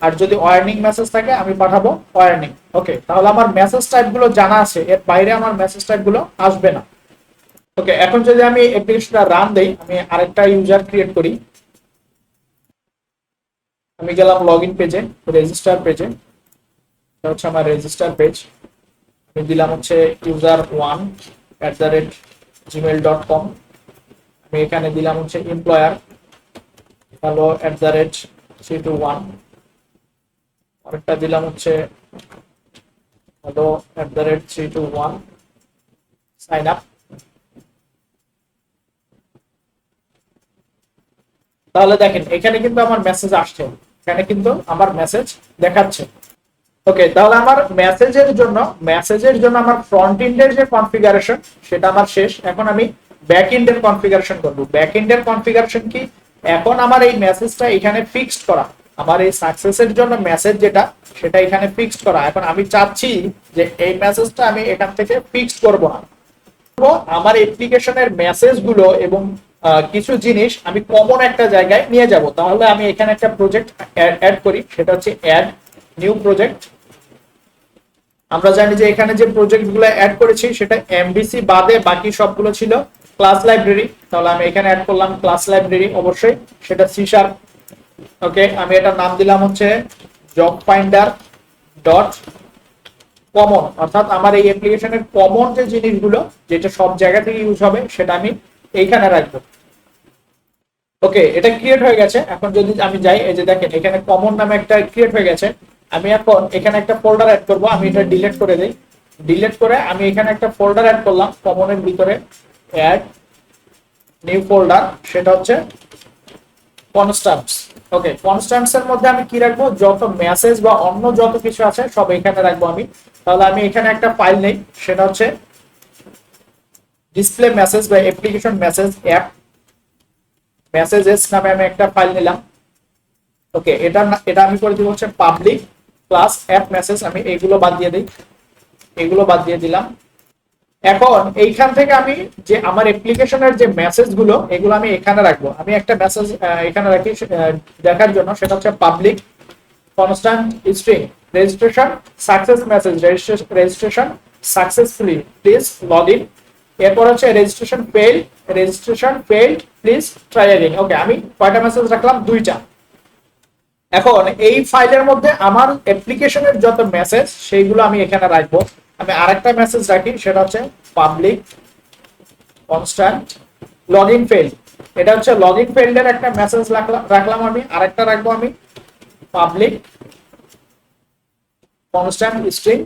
আর যদি ওয়ার্নিং মেসেজ থাকে আমি পাঠাবো ওয়ার্নিং। ওকে, তাহলে আমার মেসেজ টাইপ গুলো জানা আছে, এর বাইরে আমার মেসেজ টাইপ গুলো আসবে না। ওকে, এখন যদি আমি অ্যাপ্লিকেশনটা রান দেই, আমি আরেকটা ইউজার ক্রিয়েট করি। আমি গেলাম লগইন পেজে, রেজিস্টার পেজে, এটা হচ্ছে আমার রেজিস্টার পেজ। আমি দিলাম হচ্ছে user1@gmail.com। আমি এখানে দিলাম হচ্ছে এমপ্লয়ার hello@321, আরেকটা দিলাম হচ্ছে hello@321 সাইন আপ। তাহলে দেখেন এখানে কিন্তু আমার মেসেজ আসছে, এখানে কিন্তু আমার মেসেজ দেখাচ্ছে। ওকে, তাহলে আমার মেসেজের জন্য আমার ফ্রন্ট এন্ডের যে কনফিগারেশন সেটা আমার শেষ। এখন আমি ব্যাক এন্ডের কনফিগারেশন করব। ব্যাক এন্ডের কনফিগারেশন কি, এখন আমার এই মেসেজটা এখানে ফিক্সড করা, আমার এই সাকসেসের জন্য মেসেজ যেটা সেটা এখানে ফিক্সড করা। এখন আমি চাচ্ছি যে এই মেসেজটা আমি এখান থেকে ফিক্সড করব না, আমার অ্যাপ্লিকেশনের মেসেজ গুলো এবং কিছু জিনিস আমি কমন একটা জায়গায় নিয়ে যাব। তাহলে আমি এখানে একটা প্রজেক্ট অ্যাড করি, সেটা হচ্ছে অ্যাড নিউ প্রজেক্ট। আমরা জানি যে এখানে যে প্রজেক্ট গুলো অ্যাড করেছি সেটা এমভিসি বাদে বাকি সবগুলো ছিল ক্লাস লাইব্রেরি। তাহলে আমি এখানে অ্যাড করলাম ক্লাস লাইব্রেরি, অবশ্যই সেটা সি শার্প। ওকে, আমি এটা নাম দিলাম হচ্ছে জব ফাইন্ডার ডট কমন, অর্থাৎ আমার এই অ্যাপ্লিকেশনের কমন যে জিনিসগুলো যেটা সব জায়গা থেকে ইউজ হবে সেটা আমি এইখানে রাখবো। ওকে, এটা ক্রিয়েট হয়ে গেছে। এখন যদি আমি যাই, এই যে দেখেন এখানে কমন নামে একটা ক্রিয়েট হয়ে গেছে। আমি এখন এখানে একটা ফোল্ডার অ্যাড করব, আমি এটা ডিলিট করে দেই। ডিলিট করে আমি এখানে একটা ফোল্ডার অ্যাড করলাম কমনের ভিতরে, অ্যাড নিউ ফোল্ডার, সেটা হচ্ছে কনস্ট্যান্টস। ওকে, কনস্ট্যান্টস এর মধ্যে আমি কি রাখবো, যত মেসেজ বা অন্য যত কিছু আছে সব এখানে রাখবো আমি। তাহলে আমি এখানে একটা ফাইল নেই, সেটা হচ্ছে ডিসপ্লে মেসেজ বা অ্যাপ্লিকেশন মেসেজ অ্যাপ মেসেজেস নামে আমি একটা ফাইল নিলাম। ওকে, এটা আমি করে দিব হচ্ছে পাবলিক ক্লাস অ্যাপ মেসেজ। আমি এইগুলো বাদ দিয়ে দিই, এগুলো বাদ দিয়ে দিলাম। এখন এইখান থেকে আমি যে আমার অ্যাপ্লিকেশনের যে মেসেজ গুলো এগুলো আমি এখানে রাখবো। আমি একটা মেসেজ এখানে রাখি দেখার জন্য, সেটা হচ্ছে public constant string registration success message registration successfully please log in. এরপর হচ্ছে registration fail please try again. Okay, আমি কয়টা মেসেজ রাখলাম, দুইটা। এখন এই ফাইলের মধ্যে আমার অ্যাপ্লিকেশনের যত মেসেজ সেইগুলো আমি এখানে রাখবো। আমি আরেকটা মেসেজ রাখি, সেটা হচ্ছে পাবলিক কনস্ট্যান্ট লগইন ফেইল, এটা হচ্ছে লগইন ফেইলের একটা মেসেজ রাখলাম আমি। আরেকটা রাখবো আমি পাবলিক কনস্ট্যান্ট স্ট্রিং,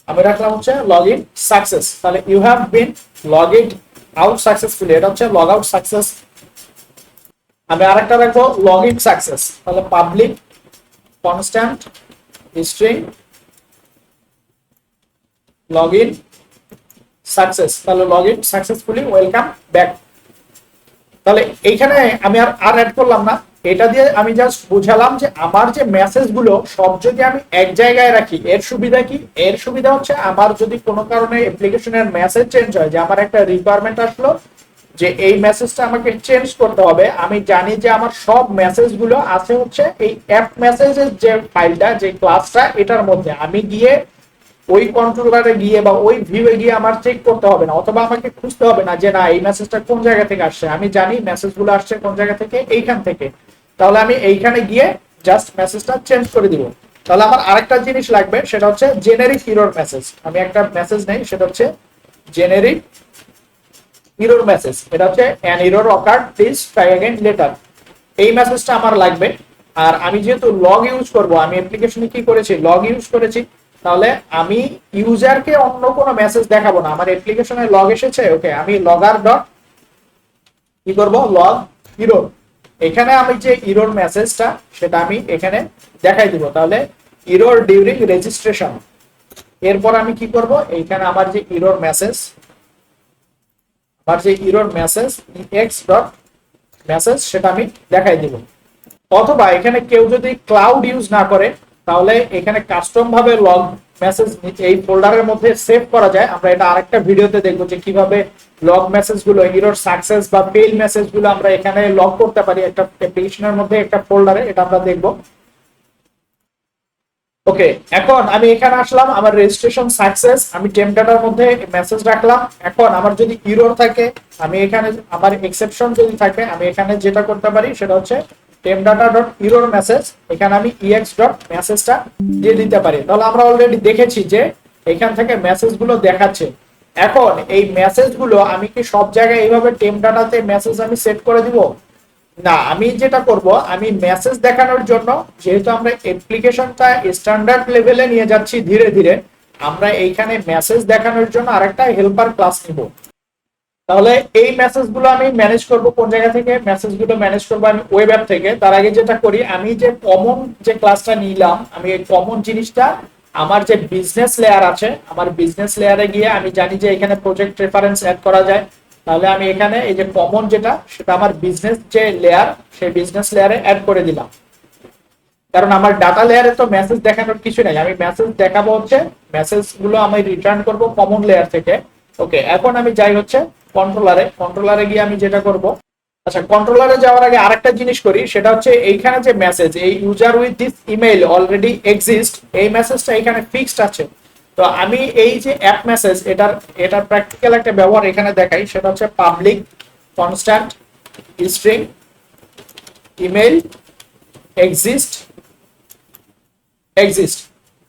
আমি রাখলাম হচ্ছে লগইন সাকসেস। তাহলে you have been logged out successfully, এটা হচ্ছে লগ আউট সাকসেস। আমি আরেকটা রাখবো লগইন সাকসেস, তাহলে public constant string login success, তাহলে লগইন সাকসেসফুলি ওয়েলকাম ব্যাক। তাহলে এইখানে আমি আর অ্যাড করলাম না, এটা দিয়ে আমি জাস্ট বুঝালাম যে আমার যে মেসেজ গুলো সব যদি আমি এক জায়গায় রাখি এর সুবিধা কি, এর সুবিধা হচ্ছে আমার যদি কোনো কারণে অ্যাপ্লিকেশনের মেসেজ চেঞ্জ হয়, যে আমার একটা রিকোয়ারমেন্ট আসলো যে এই মেসেজটা আমাকে চেঞ্জ করতে হবে, আমি জানি যে আমার সব মেসেজ গুলো আছে হচ্ছে এই অ্যাপ মেসেজের যে ফাইলটা যে ক্লাসটা এটার মধ্যে। আমি গিয়ে ওই কন্ট্রোলারে গিয়ে বা ওই ভিউয়ে গিয়ে আমার চেক করতে হবে না, অথবা আমাকে খুঁজতে হবে না যে না এই মেসেজটা কোন জায়গা থেকে আসছে। আমি জানি মেসেজগুলো আসছে কোন জায়গা থেকে, এইখান থেকে। তাহলে আমি এইখানে গিয়ে জাস্ট মেসেজটা চেঞ্জ করে দিব। তাহলে আমার আরেকটা জিনিস লাগবে, সেটা হচ্ছে জেনারিক এরর মেসেজ। আমি একটা মেসেজ নেই, সেটা হচ্ছে জেনারিক এরর মেসেজ, এটা হচ্ছে an error occurred please try again later। এই মেসেজটা আমার লাগবে। আর আমি যেহেতু লগ ইউজ করব, আমি অ্যাপ্লিকেশনে কি করেছি, লগ ইউজ করেছি, তাহলে আমি ইউজারকে অন্য কোনো মেসেজ দেখাবো না। আমার অ্যাপ্লিকেশনে লগ এসেছে, ওকে, আমি লগার ডট কি করব, লগ ইরর। এখানে আমি যে ইরর মেসেজটা সেটা আমি এখানে দেখাই দিব। তাহলে ইরর ডিউরিং রেজিস্ট্রেশন। এরপর আমি কি করব, এইখানে আমার যে error message, x dot message সেটা আমি দেখাই দিব। অথবা এখানে কেউ যদি ক্লাউড ইউজ না করে তাহলে এখানে কাস্টম ভাবে লগ মেসেজ এই ফোল্ডারের মধ্যে সেভ করা যায়। আমরা এটা আরেকটা ভিডিওতে দেখবো যে কিভাবে লগ মেসেজ গুলো, এরর সাকসেস বা ফেল মেসেজ গুলো আমরা এখানে লগ করতে পারি একটা অ্যাপ্লিকেশনের মধ্যে, একটা ফোল্ডারে। এটা আমরা দেখবো। ওকে, এখন আমি এখানে আসলাম, আমার রেজিস্ট্রেশন সাকসেস, আমি টেম্প ডাটার মধ্যে মেসেজ রাখলাম। এখন আমার যদি ইরর থাকে, আমি এখানে আমার এক্সেপশন যদি থাকে, আমি এখানে যেটা করতে পারি সেটা হচ্ছে temp data dot error message, এখানে আমি ex ডট মেসেজটা দিয়ে দিতে পারি। তাহলে আমরা অলরেডি দেখেছি যে এখান থেকে মেসেজ গুলো দেখাচ্ছে। এখন এই মেসেজ গুলো আমি কি সব জায়গায় এইভাবে টেম্প ডাটাতে মেসেজ আমি সেট করে দিব? না, আমি যেটা করব, আমি মেসেজ দেখানোর জন্য, যেহেতু আমরা অ্যাপ্লিকেশনটা স্ট্যান্ডার্ড লেভেলে নিয়ে যাচ্ছি ধীরে ধীরে, আমরা এইখানে মেসেজ দেখানোর জন্য আরেকটা হেল্পার ক্লাস নিব। তাহলে এই মেসেজগুলো আমি ম্যানেজ করব কোন জায়গা থেকে? মেসেজগুলো ম্যানেজ করব আমি ওয়েব অ্যাপ থেকে। তার আগে যেটা করি, আমি যে কমন যে ক্লাসটা নিলাম, আমি এই কমন জিনিসটা আমার যে বিজনেস লেয়ার আছে, আমার বিজনেস লেয়ারে গিয়ে আমি জানি যে এখানে প্রজেক্ট রেফারেন্স অ্যাড করা যায়। তাহলে আমি এখানে এই যে কমন যেটা, সেটা আমার বিজনেস যে লেয়ার, সেই বিজনেস লেয়ারে অ্যাড করে দিলাম। কারণ আমার ডাটা লেয়ারে তো মেসেজ দেখানোর কিছু নাই, আমি মেসেজ দেখাবো হচ্ছে মেসেজ গুলো আমি রিটার্ন করব কমন লেয়ার থেকে। ওকে, এখন আমি যাই হচ্ছে কন্ট্রোলারে গিয়ে আমি যেটা করব, আচ্ছা কন্ট্রোলারে যাওয়ার আগে আরেকটা জিনিস করি, সেটা হচ্ছে এইখানে যে মেসেজ, এই user with this email already exist, এই মেসেজটা এখানে ফিক্সড আছে। তো আমি এই যে অ্যাপ মেসেজ, এটার প্র্যাকটিক্যাল একটা ব্যবহার এখানে দেখাই, সেটা হচ্ছে public constant string email exist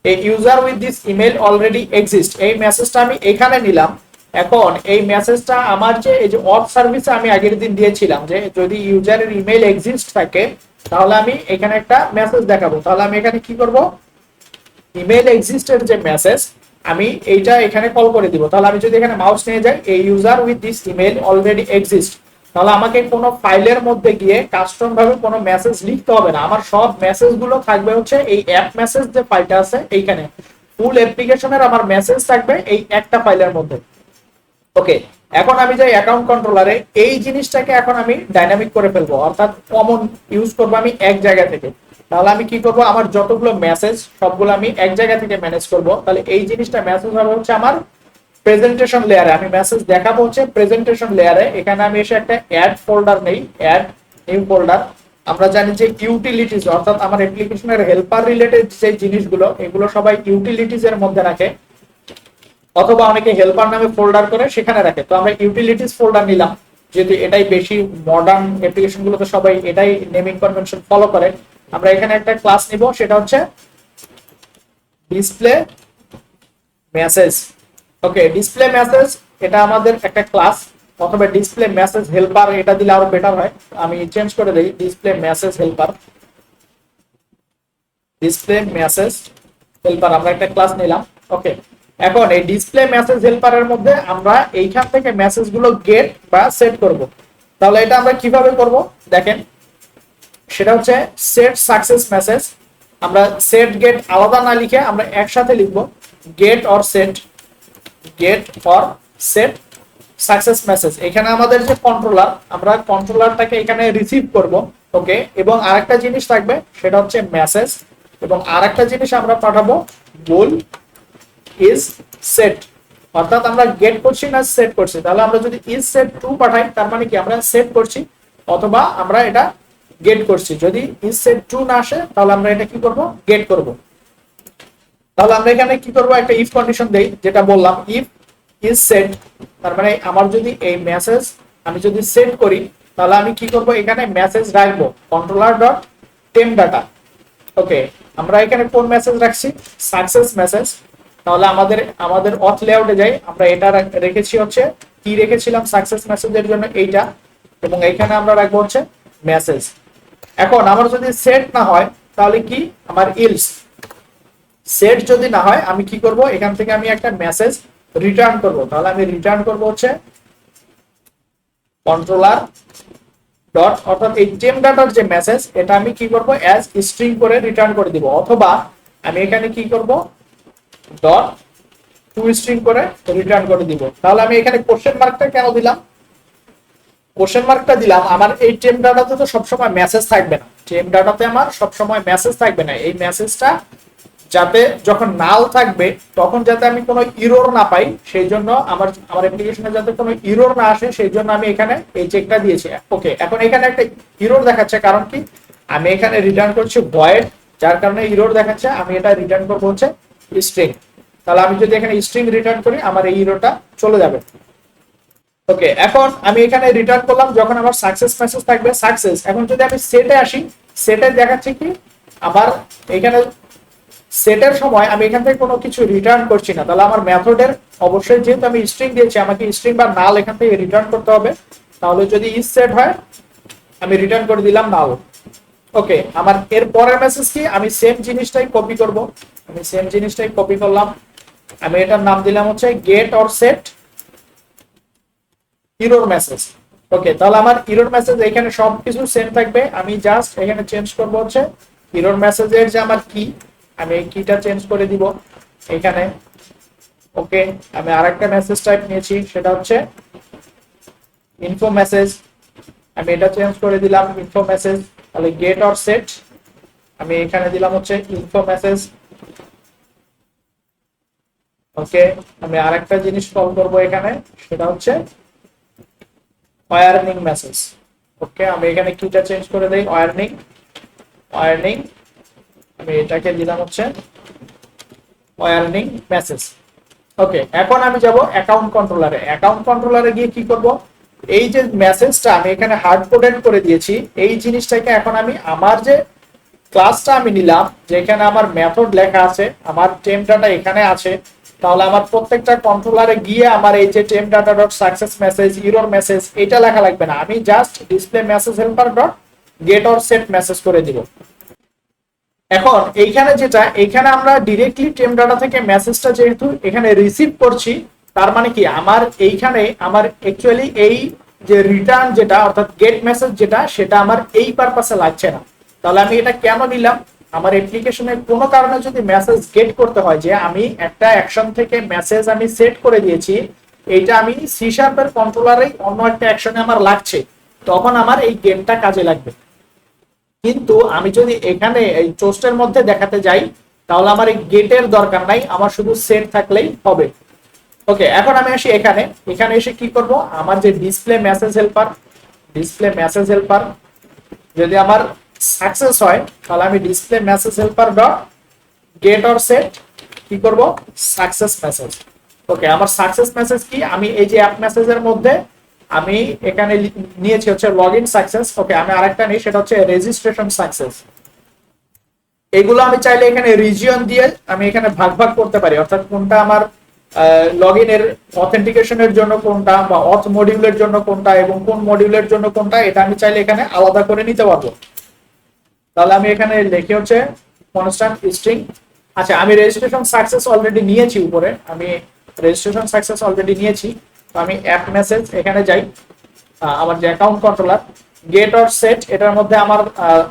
এই user with this email already exist, এই মেসেজটা আমি এখানে নিলাম। এখন এই মেসেজটা আমার যে এই যে অফ সার্ভিসে আমি আগের দিন দিয়েছিলাম যে যদি ইউজারের ইমেল এক্সিস্ট থাকে তাহলে আমি এখানে একটা মেসেজ দেখাবো। তাহলে আমি এখানে কি করব, ইমেল এক্সিস্টের যে মেসেজ আমি এইটা এখানে কল করে দিব। তাহলে আমি যদি এখানে মাউস নিয়ে যাই, এই user with this email already exist, তাহলে আমাকে কোনো ফাইলের মধ্যে গিয়ে কাস্টম ভাবে কোনো মেসেজ লিখতে হবে না। আমার সব মেসেজ গুলো থাকবে হচ্ছে এই অ্যাপ মেসেজ যে ফাইলটা আছে এইখানে, ফুল অ্যাপ্লিকেশনের আমার মেসেজ থাকবে এই একটা ফাইলের মধ্যে। ওকে, এখন আমি যাই অ্যাকাউন্ট কন্ট্রোলারে, এই জিনিসটাকে এখন আমি ডাইনামিক করে ফেলবো, অর্থাৎ কমন ইউজ করবো আমি এক জায়গা থেকে। তাহলে আমি কি করব, আমার যতগুলো মেসেজ সবগুলো আমি এক জায়গা থেকে ম্যানেজ করব। তাহলে এই জিনিসটা মেসেজ হবে হচ্ছে আমার প্রেজেন্টেশন লেয়ারে, আমি মেসেজ দেখাবো হচ্ছে প্রেজেন্টেশন লেয়ারে। এখানে আমি এসে একটা অ্যাড ফোল্ডার নেই, অ্যাড নিউ ফোল্ডার। আমরা জানি যে ইউটিলিটিস, অর্থাৎ আমার অ্যাপ্লিকেশনের হেল্পার রিলেটেড যে জিনিসগুলো, এগুলো সবাই ইউটিলিটিস এর মধ্যে রাখে, অথবা অনেকে হেল্পার নামে ফোল্ডার করে সেখানে রাখে। তো আমরা ইউটিলিটিস ফোল্ডার নিলাম, যেহেতু এটাই বেশি মডার্ন অ্যাপ্লিকেশন গুলোতে সবাই এটাই নেমিং কনভেনশন ফলো করে। আমরা এখানে একটা ক্লাস নিব, সেটা হচ্ছে ডিসপ্লে মেসেজ। ওকে, ডিসপ্লে মেসেজ এটা আমাদের একটা ক্লাস, অথবা ডিসপ্লে মেসেজ হেল্পার এটা দিলে আরো বেটার হয়। আমি চেঞ্জ করে দেই, ডিসপ্লে মেসেজ হেল্পার, আমরা একটা ক্লাস নিলাম। ওকে, এখন এই ডিসপ্লে মেসেজ হেল্পারের মধ্যে আমরা এইখান থেকে মেসেজ গুলো গেট বা সেট করব। তাহলে এটা আমরা কিভাবে করব দেখেন, সেটা হচ্ছে সেট সাকসেস মেসেজ। আমরা সেট গেট আলাদা না লিখে আমরা একসাথে লিখবো, get or set success message. এখানে আমাদের যে কন্ট্রোলার, আমরা কন্ট্রোলারটাকে এখানে রিসিভ করব। ওকে, এবং আরেকটা জিনিস থাকবে সেটা হচ্ছে মেসেজ, এবং আরেকটা জিনিস আমরা পাঠাবো বুল ইজ সেট, অর্থাৎ আমরা গেট করছি না সেট করছি। তাহলে আমরা যদি ইজ সেট ট্রু পাঠাই তার মানে কি আমরা সেট করছি, অথবা আমরা এটা গেট করছি। যদি ইজ সেট ট্রু না আসে তাহলে আমরা এটা কি করব, গেট করব। তাহলে আমরা এখানে কি করব, একটা ইফ কন্ডিশন দেই, যেটা বললাম ইফ ইজ সেট, তার মানে আমার যদি এই মেসেজ আমি যদি সেট করি তাহলে আমি কি করব, এখানে মেসেজ রাখবো কন্ট্রোলার ডট টেম্প ডাটা। ওকে, আমরা এখানে কোন মেসেজ রাখছি, সাকসেস মেসেজ। তাহলে আমাদের অথ লেআউটে যাই, আমরা এটা রেখেছি হচ্ছে কি রেখেছিলাম সাকসেস মেসেজের জন্য এইটা, এবং এখানে আমরা রাখবো হচ্ছে মেসেজ। এখন আমার যদি সেট না হয় তাহলে কি, আমার ইলস। সেট যদি না হয় আমি কি করব, এখান থেকে আমি একটা মেসেজ রিটার্ন করব। তাহলে আমি রিটার্ন করব হচ্ছে কন্ট্রোলার ডট, অর্থাৎ এই টেম্প ডাটার যে মেসেজ এটা আমি কি করব অ্যাজ স্ট্রিং করে রিটার্ন করে দিব, অথবা আমি এখানে কি করব ডট টু স্ট্রিং করে রিটার্ন করে দিব। তাহলে আমি এখানে কোশ্চেন মার্কটা কেন দিলাম? কোশ্চেন মার্কটা দিলাম, আমার এই টেম্প ডাটাতে তো সবসময় মেসেজ থাকবে না, টেম্প ডাটাতে আমার সবসময় মেসেজ থাকবে না। এই মেসেজটা যাতে যখন নাল থাকবে তখন যাতে আমি কোনো ইরর না পাই, সেই জন্য আমার অ্যাপ্লিকেশনে যাতে কোনো ইরর না আসে, সেই জন্য আমি এখানে এই চেকটা দিয়েছি। ওকে, এখন এখানে একটা ইরর দেখাচ্ছে, কারণ কি আমি এখানে রিটার্ন করছি ভয়েড, যার কারণে ইরর দেখাচ্ছে। আমি এটা রিটার্ন করবো হচ্ছে স্ট্রিং। তাহলে আমি যদি এখানে স্ট্রিং রিটার্ন করি আমার এই ইররটা চলে যাবে। ওকে, এখন আমি এখানে রিটার্ন করলাম যখন আমার সাকসেস মেসেজ থাকবে সাকসেস। এখন যদি আমি সেটে আসি, সেটে দেখাচ্ছে কি আবার এখানে সেটের সময় আমি এখান থেকে কোনো কিছু রিটার্ন করছি না, তাহলে আমার মেথডের অবশ্যই যেহেতু আমি স্ট্রিং দিয়েছি আমাকে স্ট্রিং বা নাল এখান থেকে রিটার্ন করতে হবে। তাহলে যদি ইজ সেট হয় আমি রিটার্ন করে দিলাম নাল। ওকে, আমার এর পরের মেসেজ কি, আমি সেম জিনিসটাই কপি করব। আমি সেম জিনিসটাই কপি করলাম, আমি এটার নাম দিলাম হচ্ছে get or set error message. Okay, তাহলে আমার ইরর মেসেজ এখানে সবকিছু সেম থাকবে, আমি জাস্ট এখানে চেঞ্জ করব হচ্ছে ইরর মেসেজের যে আমার কি, আমি এই কিটা চেঞ্জ করে দিব এখানে। ওকে, আমি আরেকটা মেসেজ টাইপ নিয়েছি, সেটা হচ্ছে ইনফো মেসেজ, আমি এটা চেঞ্জ করে দিলাম ইনফো মেসেজ। তাহলে গেট অর সেট আমি এখানে দিলাম হচ্ছে ইনফো মেসেজ। ওকে, আমি আরেকটা জিনিস কল করব এখানে, সেটা হচ্ছে ওয়ার্নিং মেসেজ। ওকে, আমি এখানে কিটা চেঞ্জ করে দেই ওয়ার্নিং, ওয়ার্নিং আমি এটাকে দিলাম হচ্ছে ওয়ার্নিং মেসেজ। ওকে, এখন আমি যাব অ্যাকাউন্ট কন্ট্রোলারে। অ্যাকাউন্ট কন্ট্রোলারে গিয়ে কি করব, এই যে মেসেজটা আমি এখানে হার্ড কোডেড করে দিয়েছি এই জিনিসটাকে এখন আমি আমার যে ক্লাসটা আমি নিলাম যেখানে আমার মেথড লেখা আছে, আমার টেম্প ডাটা এখানে আছে, তাহলে আমার প্রত্যেকটা কন্ট্রোলারে গিয়ে আমার এই যে temp data dot success message error message এটা লেখা লাগবে না, আমি just display message helper dot get or set message করে দিব। এখন এইখানে যেটা, এখানে আমরা ডিরেক্টলি টেম্প ডাটা থেকে মেসেজটা যেহেতু এখানে রিসিভ করছি, তার মানে কি আমার এইখানে আমার অ্যাকচুয়ালি এই যে রিটার্ন যেটা অর্থাৎ গেট মেসেজ যেটা সেটা আমার এই পারপাসে লাগছে না। তাহলে আমি এটা কেন নিলাম, আমার অ্যাপ্লিকেশনে কোনো কারণে যদি মেসেজ গেট করতে হয়, যে আমি একটা অ্যাকশন থেকে মেসেজ আমি সেট করে দিয়েছি, এইটা আমি সি শার্পের কন্ট্রোলারে অন্য একটা অ্যাকশনে আমার লাগছে, তখন আমার এই গেটটা কাজে লাগবে। কিন্তু আমি যদি এখানে এই টোস্টের মধ্যে দেখাতে যাই তাহলে আমার এই গেটের দরকার নাই, আমার শুধু সেট থাকলেই হবে। ওকে, এখন আমি আসি এখানে, এখানে এসে কি করব, আমার যে display message helper, display message helper যদি আমার সাকসেস হয় তাহলে আমি display message helper dot get or set কি করব সাকসেস মেসেজ। ওকে, আমার সাকসেস মেসেজ কি, আমি এই যে অ্যাপ মেসেজের মধ্যে আমি এখানে নিয়েছি হচ্ছে লগইন সাকসেস। ওকে, আমি আরেকটা নিই, সেটা হচ্ছে রেজিস্ট্রেশন সাকসেস। এগুলো আমি চাইলে এখানে রিজিয়ন দিয়ে আমি এখানে ভাগ ভাগ করতে পারি, অর্থাৎ কোনটা আমার লগইনের অথেন্টিকেশনের জন্য কোনটা, বা অথ মডিউলের জন্য কোনটা, এবং কোন মডিউলের জন্য কোনটা, এটা আমি চাইলে এখানে আলাদা করে নিতে পারবো। তাহলে আমি এখানে লিখে হচ্ছে কনস্ট্যান্ট স্ট্রিং। আচ্ছা, আমি রেজিস্ট্রেশন সাকসেস অলরেডি নিয়েছি, উপরে আমি রেজিস্ট্রেশন সাকসেস অলরেডি নিয়েছি। তো আমি অ্যাপ মেসেজ এখানে যাই, আমার যে account controller get or set এটার মধ্যে আমার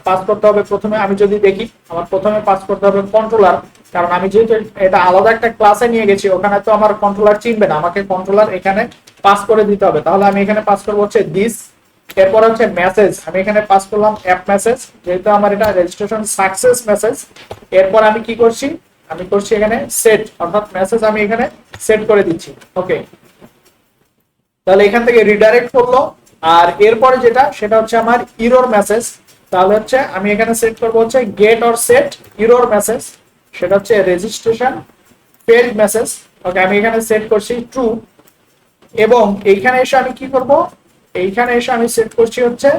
পাস করতে হবে প্রথমে, আমি যদি দেখি আমার প্রথমে পাস করতে হবে কন্ট্রোলার, কারণ আমি যেহেতু এটা আলাদা একটা ক্লাসে নিয়ে গেছি ওখানে তো আমার কন্ট্রোলার চিনবে না, আমাকে কন্ট্রোলার এখানে পাস করে দিতে হবে। তাহলে আমি এখানে পাস করবো হচ্ছে দিস, এরপর হচ্ছে মেসেজ আমি এখানে পাস করলাম অ্যাপ মেসেজ, যেহেতু আমার এটা রেজিস্ট্রেশন সাকসেস মেসেজ। এরপর আমি কি করছি, আমি করছি এখানে সেট, অর্থাৎ মেসেজ আমি এখানে সেট করে দিচ্ছি। ওকে, তাহলে এখান থেকে রিডাইরেক্ট করলো। আর এরপরে যেটা সেটা হচ্ছে আমার ইরর মেসেজ, তাহলে হচ্ছে আমি এখানে সেট করবো হচ্ছে get or set error message, সেটা হচ্ছে রেজিস্ট্রেশন ফেল্ড মেসেজ। ওকে, আমি এখানে সেট করছি ট্রু, এবং এইখানে এসে আমি কি করব, এইখানে এসে আমি সেট করছি হচ্ছে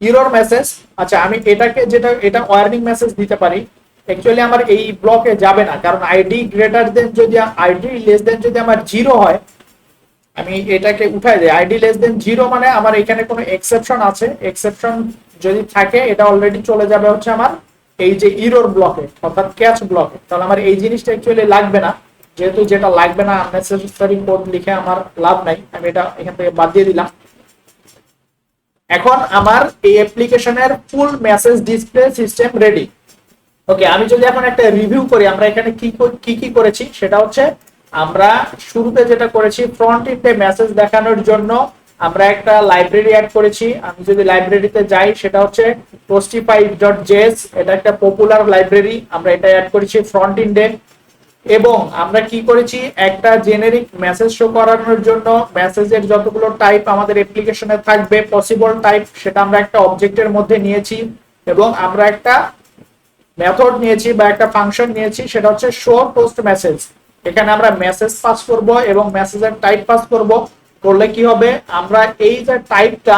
ইরর মেসেজ। আচ্ছা, আমি এটাকে যেটা এটা ওয়ার্নিং মেসেজ দিতে পারি, অ্যাকচুয়ালি আমার এই ব্লকে যাবে না, কারণ আইডি গ্রেটার দেন যদি আইডি লেস দেন যদি আমার 0 হয়, আমি এটাকে উঠাই দেই। আইডি লেস দেন 0 মানে আমার এখানে কোনো এক্সেপশন আছে, এক্সেপশন যদি থাকে এটা অলরেডি চলে যাবে হচ্ছে আমার এই যে ইরর ব্লকে অর্থাৎ ক্যাচ ব্লকে। তাহলে আমার এই জিনিসটা অ্যাকচুয়ালি লাগবে না, যেহেতু যেটা লাগবে না আননেসেসারি কোড লিখে আমার লাভ নাই, আমি এটা এখান থেকে বাদ দিয়ে দিলাম। এখন আমার এই অ্যাপ্লিকেশনের ফুল মেসেজ ডিসপ্লে সিস্টেম রেডি। ওকে, আমি যদি এখন একটা রিভিউ করি আমরা এখানে কি কি করেছি, সেটা হচ্ছে আমরা শুরুতে যেটা করেছি ফ্রন্ট এন্ডে মেসেজ দেখানোর জন্য আমরা একটা লাইব্রেরি অ্যাড করেছি। আমি যদি লাইব্রেরিতে যাই সেটা হচ্ছে toastify.js, এটা একটা পপুলার লাইব্রেরি, আমরা এটা অ্যাড করেছি ফ্রন্ট এন্ডে। এবং আমরা কি করেছি, একটা জেনেরিক মেসেজ শো করানোর জন্য মেসেজের যতগুলো টাইপ আমাদের অ্যাপ্লিকেশনে থাকবে পসিবল টাইপ, সেটা আমরা একটা অবজেক্টের মধ্যে নিয়েছি এবং আমরা একটা মেথড নিয়েছি বা একটা ফাংশন নিয়েছি, সেটা হচ্ছে শো পোস্ট মেসেজ। এখানে আমরা মেসেজ পাস করব এবং মেসেজের টাইপ পাস করব। করলে কি হবে, আমরা এই যে টাইপটা,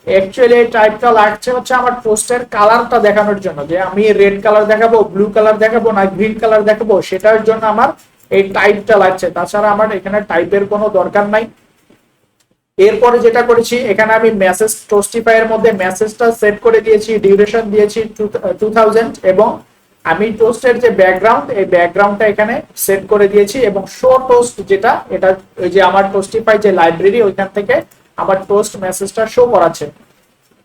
অ্যাকচুয়ালি এই টাইপটা লাগছে হচ্ছে আমার পোস্টের কালারটা দেখানোর জন্য, যে আমি রেড কালার দেখাবো, ব্লু কালার দেখাবো না গ্রিন কালার দেখাবো, সেটার জন্য আমার এই টাইপটা লাগছে। তাছাড়া আমার এখানে টাইপের কোনো দরকার নাই। এরপরে যেটা করেছি, এখানে আমি মেসেজ টোস্টিফাই এর মধ্যে মেসেজটা সেট করে দিয়েছি, ডিউরেশন দিয়েছি 2000 এবং আমি টোস্টের যে ব্যাকগ্রাউন্ড, এই ব্যাকগ্রাউন্ডটা এখানে সেট করে দিয়েছি এবং শো টোস্ট যেটা, এটা ওই যে আমার টোস্টিফাই যে লাইব্রেরি ওইখান থেকে আমার টোস্ট মেসেজটা শো করাচ্ছে।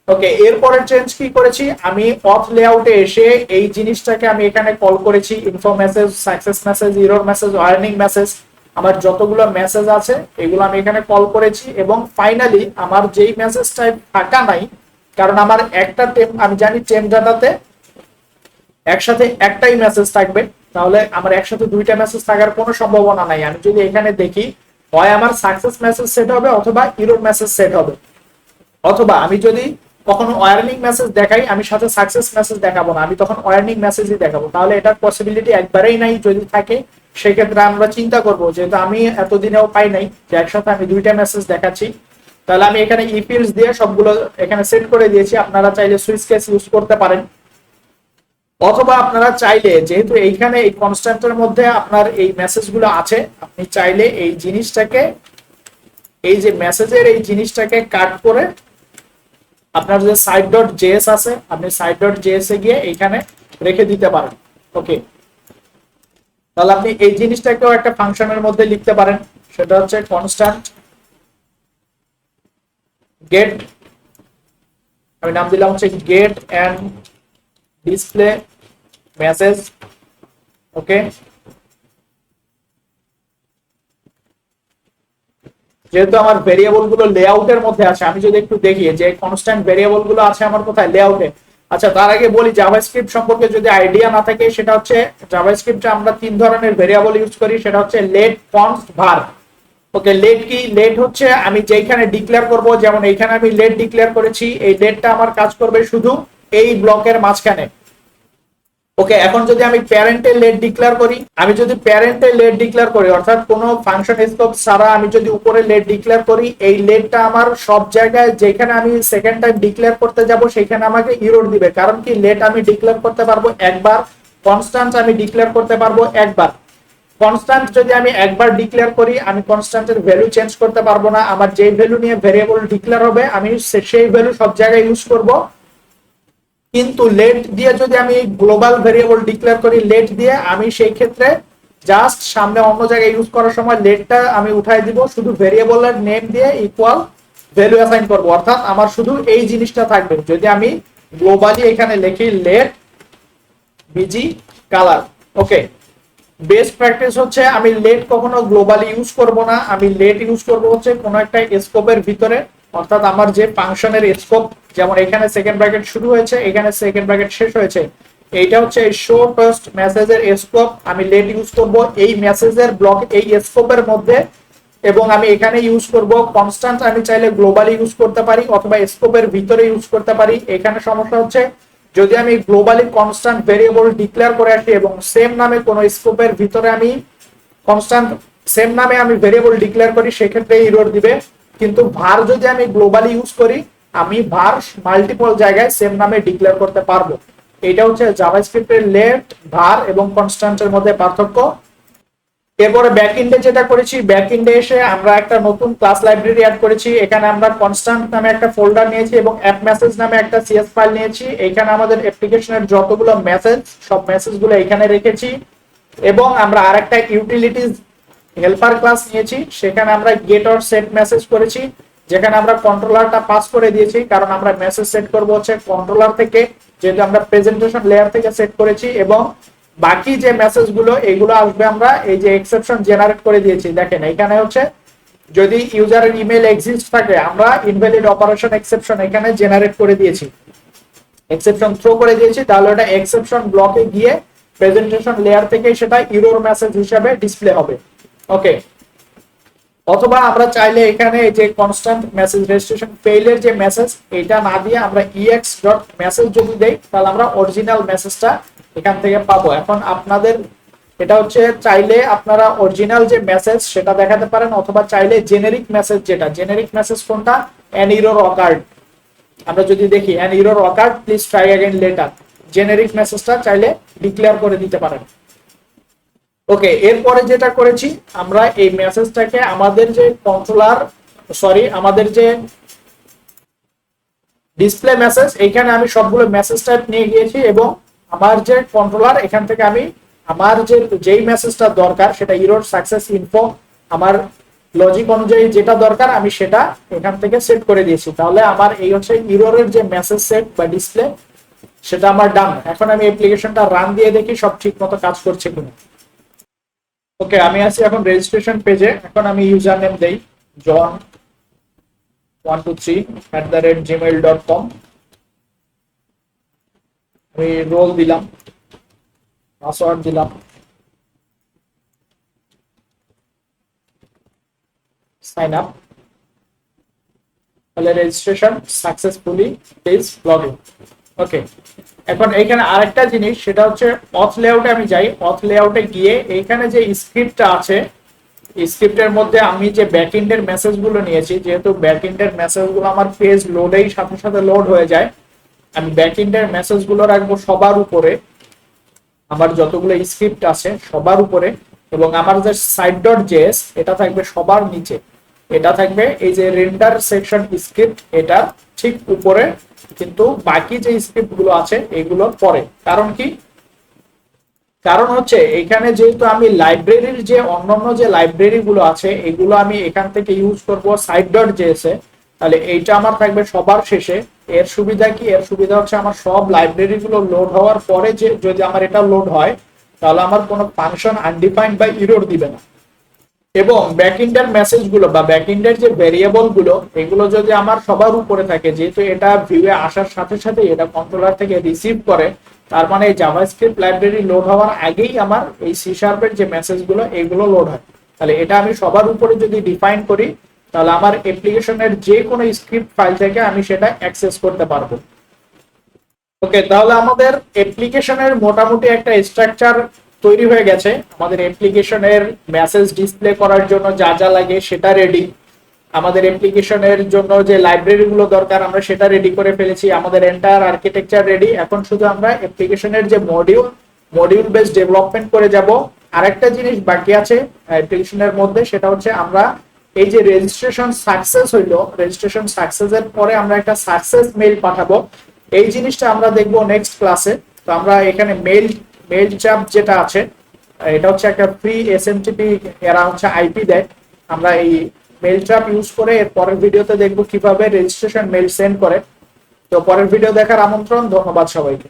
ওকে, এরপরের চেঞ্জ কি করেছি, আমি অথ লেআউটে এসে এই জিনিসটাকে আমি এখানে কল করেছি info message, success message, error message, warning message, আমার যতগুলো মেসেজ আছে এগুলো আমি এখানে কল করেছি। এবং ফাইনালি আমার যেই মেসেজটা ফাঁকা নাই, কারণ আমার একটা আমি জানি টেম ডাটাতে একসাথে একটাই মেসেজ থাকবে, তাহলে আমার একসাথে দুইটা মেসেজ থাকার কোনো সম্ভাবনা নাই। আমি যদি এখানে দেখি, হয় আমার সাকসেস মেসেজ সেট হবে অথবা এরর মেসেজ সেট হবে, অথবা আমি যদি কখনো ওয়ার্নিং মেসেজ দেখাই, আমি সাথে সাকসেস মেসেজ দেখাবো না, আমি তখন ওয়ার্নিং মেসেজই দেখাবো। তাহলে এটার পসিবিলিটি একবারেই নাই। যদি থাকে সেক্ষেত্রে আমরা চিন্তা করবো, যেহেতু আমি এতদিনেও পাই নাই যে একসাথে আমি দুইটা মেসেজ দেখাচ্ছি, তাহলে আমি এখানে ইফিলস দিয়ে সবগুলো এখানে সেট করে দিয়েছি। আপনারা চাইলে সুইচ কেস ইউজ করতে পারেন, অথবা আপনারা চাইলে, যেহেতু এইখানে এই কনস্ট্যান্টের মধ্যে আপনার এই মেসেজগুলো আছে, আপনি চাইলে এই জিনিসটাকে, এই যে মেসেজের এই জিনিসটাকে কাট করে আপনার যে site.js আছে, আপনি site.js এ গিয়ে এখানে রেখে দিতে পারেন। ওকে, তাহলে আপনি এই জিনিসটাকেও একটা ফাংশনের মধ্যে লিখতে পারেন, সেটা হচ্ছে কনস্ট্যান্ট গেট, আমি নাম দিলাম হচ্ছে গেট এন্ড ডিসপ্লে মেসেজ। ওকে, যেহেতু আমার ভেরিয়েবল গুলো লেআউটের মধ্যে আছে, আমি যদি একটু দেখি যে কনস্ট্যান্ট ভেরিয়েবল গুলো আছে আমার কোথায়, লেআউটে। আচ্ছা, তার আগে বলি জাভাস্ক্রিপ্ট সম্পর্কে যদি আইডিয়া না থাকে, সেটা হচ্ছে জাভাস্ক্রিপ্টে আমরা তিন ধরনের ভেরিয়েবল ইউজ করি, সেটা হচ্ছে লেট, কনস্ট, ভার। ওকে, লেট কি, লেট হচ্ছে আমি যেখানে ডিক্লেয়ার করব, যেমন এইখানে আমি লেট ডিক্লেয়ার করেছি, এই লেটটা আমার কাজ করবে শুধু এই ব্লকের মাঝখানে। ওকে, এখন যদি আমি প্যারেন্টের লেট ডিক্লেয়ার করি, আমি যদি প্যারেন্টের লেট ডিক্লেয়ার করি, অর্থাৎ কোনো ফাংশন স্কোপ ছাড়া আমি যদি উপরে লেট ডিক্লেয়ার করি, এই লেটটা আমার সব জায়গায় যেখানে আমি সেকেন্ড টাইম ডিক্লেয়ার করতে যাব সেখানে আমাকে এরর দিবে। কারণ কি, লেট আমি ডিক্লেয়ার করতে পারবো একবার, কনস্ট্যান্ট আমি ডিক্লেয়ার করতে পারবো একবার। কনস্ট্যান্ট যদি আমি একবার ডিক্লেয়ার করি, আমি কনস্ট্যান্টের ভ্যালু চেঞ্জ করতে পারবো না, আমার যেই ভ্যালু নিয়ে ভেরিয়েবল ডিক্লেয়ার হবে আমি সেই ভ্যালু সব জায়গায় ইউজ করব। কিন্তু লেট দিয়ে যদি আমি গ্লোবাল ভেরিয়েবল ডিক্লেয়ার করি, লেট দিয়ে আমি সেই ক্ষেত্রে জাস্ট সামনে অন্য জায়গায় ইউজ করার সময় লেটটা আমি উঠাই দিব, শুধু ভেরিয়েবলের নেম দিয়ে ইকুয়াল ভ্যালু অ্যাসাইন করব, অর্থাৎ আমার শুধু এই জিনিসটা থাকবে। যদি আমি গ্লোবালি এখানে লিখি লেট বিজি কালার, ওকে, বেস্ট প্র্যাকটিস হচ্ছে আমি লেট কখনো গ্লোবালি ইউজ করব না, আমি লেট ইউজ করব হচ্ছে কোনো একটা স্কোপের ভিতরে, অর্থাৎ আমার যে ফাংশনের স্কোপ, যেমন এখানে সেকেন্ড ব্র্যাকেট শুরু হয়েছে, এখানে সেকেন্ড ব্র্যাকেট শেষ হয়েছে, এইটা হচ্ছে এই শো পোস্ট মেসেজের স্কোপ। আমি লেট ইউজ করব এই মেসেজের ব্লক, এই স্কোপের মধ্যে, এবং আমি এখানে ইউজ করব কনস্ট্যান্ট। আমি চাইলে গ্লোবালি ইউজ করতে পারি অথবা স্কোপের ভিতরে ইউজ করতে পারি। এখানে সমস্যা হচ্ছে, যদি আমি গ্লোবালি কনস্ট্যান্ট ভেরিয়েবল ডিক্লেয়ার করে আসি এবং সেম নামে কোনো স্কোপের ভিতরে আমি কনস্ট্যান্ট সেম নামে আমি ভেরিয়েবল ডিক্লেয়ার করি, সেক্ষেত্রে এরর দিবে। কিন্তু ভার যদি আমি গ্লোবালি ইউজ করি, আমি ভার মাল্টিপল জায়গায় সেম নামে ডিক্লেয়ার করতে পারবো। এটা হচ্ছে জাভাস্ক্রিপ্টের লেট, ভার এবং কনস্ট্যান্টের মধ্যে পার্থক্য। এরপরে ব্যাকএন্ডে যেটা করেছি, ব্যাকএন্ডে এসে আমরা একটা নতুন ক্লাস লাইব্রেরি অ্যাড করেছি। এখানে আমরা কনস্ট্যান্ট নামে একটা ফোল্ডার নিয়েছি এবং অ্যাপ মেসেজ নামে একটা সিএস ফাইল নিয়েছি। এখানে আমাদের অ্যাপ্লিকেশনের যতগুলো মেসেজ, সব মেসেজগুলো এখানে রেখেছি। এবং আমরা আরেকটা ইউটিলিটিস হেল্পার ক্লাস নিয়েছি, সেখানে আমরা গেট অর সেট মেসেজ করেছি। যেখানে আমরা কন্ট্রোলারটা পাস করে দিয়েছি, কারণ আমরা মেসেজ সেট করব হচ্ছে কন্ট্রোলার থেকে, যেহেতু আমরা প্রেজেন্টেশন লেয়ার থেকে সেট করেছি। এবং বাকি যে মেসেজগুলো এগুলো আসবে আমরা এই যে এক্সেপশন জেনারেট করে দিয়েছি। দেখেন এখানে হচ্ছে যদি ইউজারের ইমেল এক্সিস্ট থাকে, আমরা ইনভ্যালিড অপারেশন এক্সেপশন এখানে জেনারেট করে দিয়েছি, এক্সেপশন থ্রো করে দিয়েছি, তাহলে ওটা এক্সেপশন ব্লকে গিয়ে প্রেজেন্টেশন লেয়ার থেকে সেটা এরর মেসেজ হিসেবে ডিসপ্লে হবে। ওকে, অথবা আমরা চাইলে এখানে এই যে কনস্ট্যান্ট মেসেজ রেজিস্ট্রেশন ফেইলের যে মেসেজ, এটা না দিয়ে আমরা ex.message যদি দেই, তাহলে আমরা অরিজিনাল মেসেজটা এখান থেকে পাবো। এখন আপনাদের এটা হচ্ছে চাইলে আপনারা অরিজিনাল যে মেসেজ সেটা দেখাতে পারেন, অথবা চাইলে জেনেরিক মেসেজ, যেটা জেনেরিক মেসেজ কোনটা, an error occurred, আমরা যদি দেখি an error occurred please try again later, generic মেসেজটা চাইলে ডিক্লেয়ার করে দিতে পারেন। ওকে, এরপরে যেটা করেছি আমরা এই মেসেজটাকে আমাদের যে আমাদের যে ডিসপ্লে মেসেজ, এইখানে আমি সবগুলো মেসেজ টাইপ নিয়ে গিয়েছি, এবং আমার যে কন্ট্রোলার এখান থেকে আমি আমার যেই মেসেজটা দরকার সেটা এরর সাকসেস ইনফো, আমার লজিক অনুযায়ী যেটা দরকার আমি সেটা এখান থেকে সেট করে দিয়েছি। তাহলে আমার এই হচ্ছে এররের যে মেসেজ সেট বা ডিসপ্লে, সেটা আমার ডান। এখন আমি অ্যাপ্লিকেশনটা রান দিয়ে দেখি সব ঠিক মতো কাজ করছে কিনা। ওকে, আমি আছি এখন রেজিস্ট্রেশন পেজে। এখন আমি ইউজার নেম দেই john123@gmail.com, আমি রোল দিলাম, পাসওয়ার্ড দিলাম, সাইন আপ, তাহলে registration successfully page log in. Okay, এখন এইখানে আরেকটা জিনিস, সেটা হচ্ছে অথ লেআউটে আমি যাই। অথ লেআউটে গিয়ে এইখানে যে স্ক্রিপ্টটা আছে, স্ক্রিপ্টের মধ্যে আমি যে ব্যাকএন্ডের মেসেজগুলো নিয়েছি, যেহেতু ব্যাকএন্ডের মেসেজগুলো আমার পেজ লোডেই সাথে সাথে লোড হয়ে যায়, আমি ব্যাকএন্ডের মেসেজগুলো রাখবো সবার উপরে, আমার যতগুলো স্ক্রিপ্ট আছে সবার উপরে, এবং আমার যে site.js এটা থাকবে সবার নিচে, এটা থাকবে এই যে রেন্ডার সেকশন স্ক্রিপ্ট এটা ঠিক উপরে, কিন্তু বাকি যে স্ক্রিপ্ট গুলো আছে এগুলো পরে। কারণ কি, কারণ হচ্ছে এখানে যেহেতু আমি লাইব্রেরির যে অন্যান্য যে লাইব্রেরি গুলো আছে এগুলো আমি এখান থেকে ইউজ করব site.js এ, তাহলে এইটা আমার থাকবে সবার শেষে। এর সুবিধা কি, এর সুবিধা হচ্ছে আমার সব লাইব্রেরি গুলো লোড হওয়ার পরে যে যদি আমার এটা লোড হয়, তাহলে আমার কোনো ফাংশন আনডিফাইন্ড বা এরর দিবে না। এবং ব্যাকএন্ডের মেসেজ গুলো বা ব্যাকএন্ডের যে ভেরিয়েবল গুলো এগুলো যদি আমার সবার উপরে থাকে, যেহেতু এটা ভিউয়ে আসার সাথে সাথে এটা কন্ট্রোলার থেকে রিসিভ করে, তার মানে এই জাভাস্ক্রিপ্ট লাইব্রেরি লোড হওয়ার আগেই আমার এই সি শার্পের যে মেসেজ গুলো এগুলো লোড হয়। তাহলে এটা আমি সবার উপরে যদি ডিফাইন করি, তাহলে আমার অ্যাপ্লিকেশনের যে কোনো স্ক্রিপ্ট ফাইল থেকে আমি সেটা অ্যাক্সেস করতে পারবো। ওকে, তাহলে আমাদের অ্যাপ্লিকেশনের মোটামুটি একটা স্ট্রাকচার তৈরি হয়ে গেছে। আমাদের অ্যাপ্লিকেশনের মেসেজ ডিসপ্লে করার জন্য যা যা লাগে সেটা রেডি, আমাদের অ্যাপ্লিকেশনের জন্য যে লাইব্রেরি গুলো দরকার আমরা সেটা রেডি করে ফেলেছি, আমাদের এন্টায়ার আর্কিটেকচার রেডি। এখন শুধু আমরা অ্যাপ্লিকেশনের যে মডিউল বেস ডেভেলপমেন্ট করে যাব। আরেকটা জিনিস বাকি আছে অ্যাপ্লিকেশনের মধ্যে, সেটা হচ্ছে আমরা এই যে রেজিস্ট্রেশন সাকসেস হইলো, রেজিস্ট্রেশন সাকসেসের পরে আমরা একটা সাকসেস মেইল পাঠাবো, এই জিনিসটা আমরা দেখবো নেক্সট ক্লাসে। তো আমরা এখানে মেইল চাপ যেটা আছে, এটা হচ্ছে একটা ফ্রি এসএমটিপি, এরা হচ্ছে আইপি দেয়। আমরা এই মেইল ট্র্যাপ ইউজ করে এর পরের ভিডিওতে দেখবো কিভাবে রেজিস্ট্রেশন মেইল সেন্ড করে। তো পরের ভিডিও দেখার আমন্ত্রণ, ধন্যবাদ সবাইকে।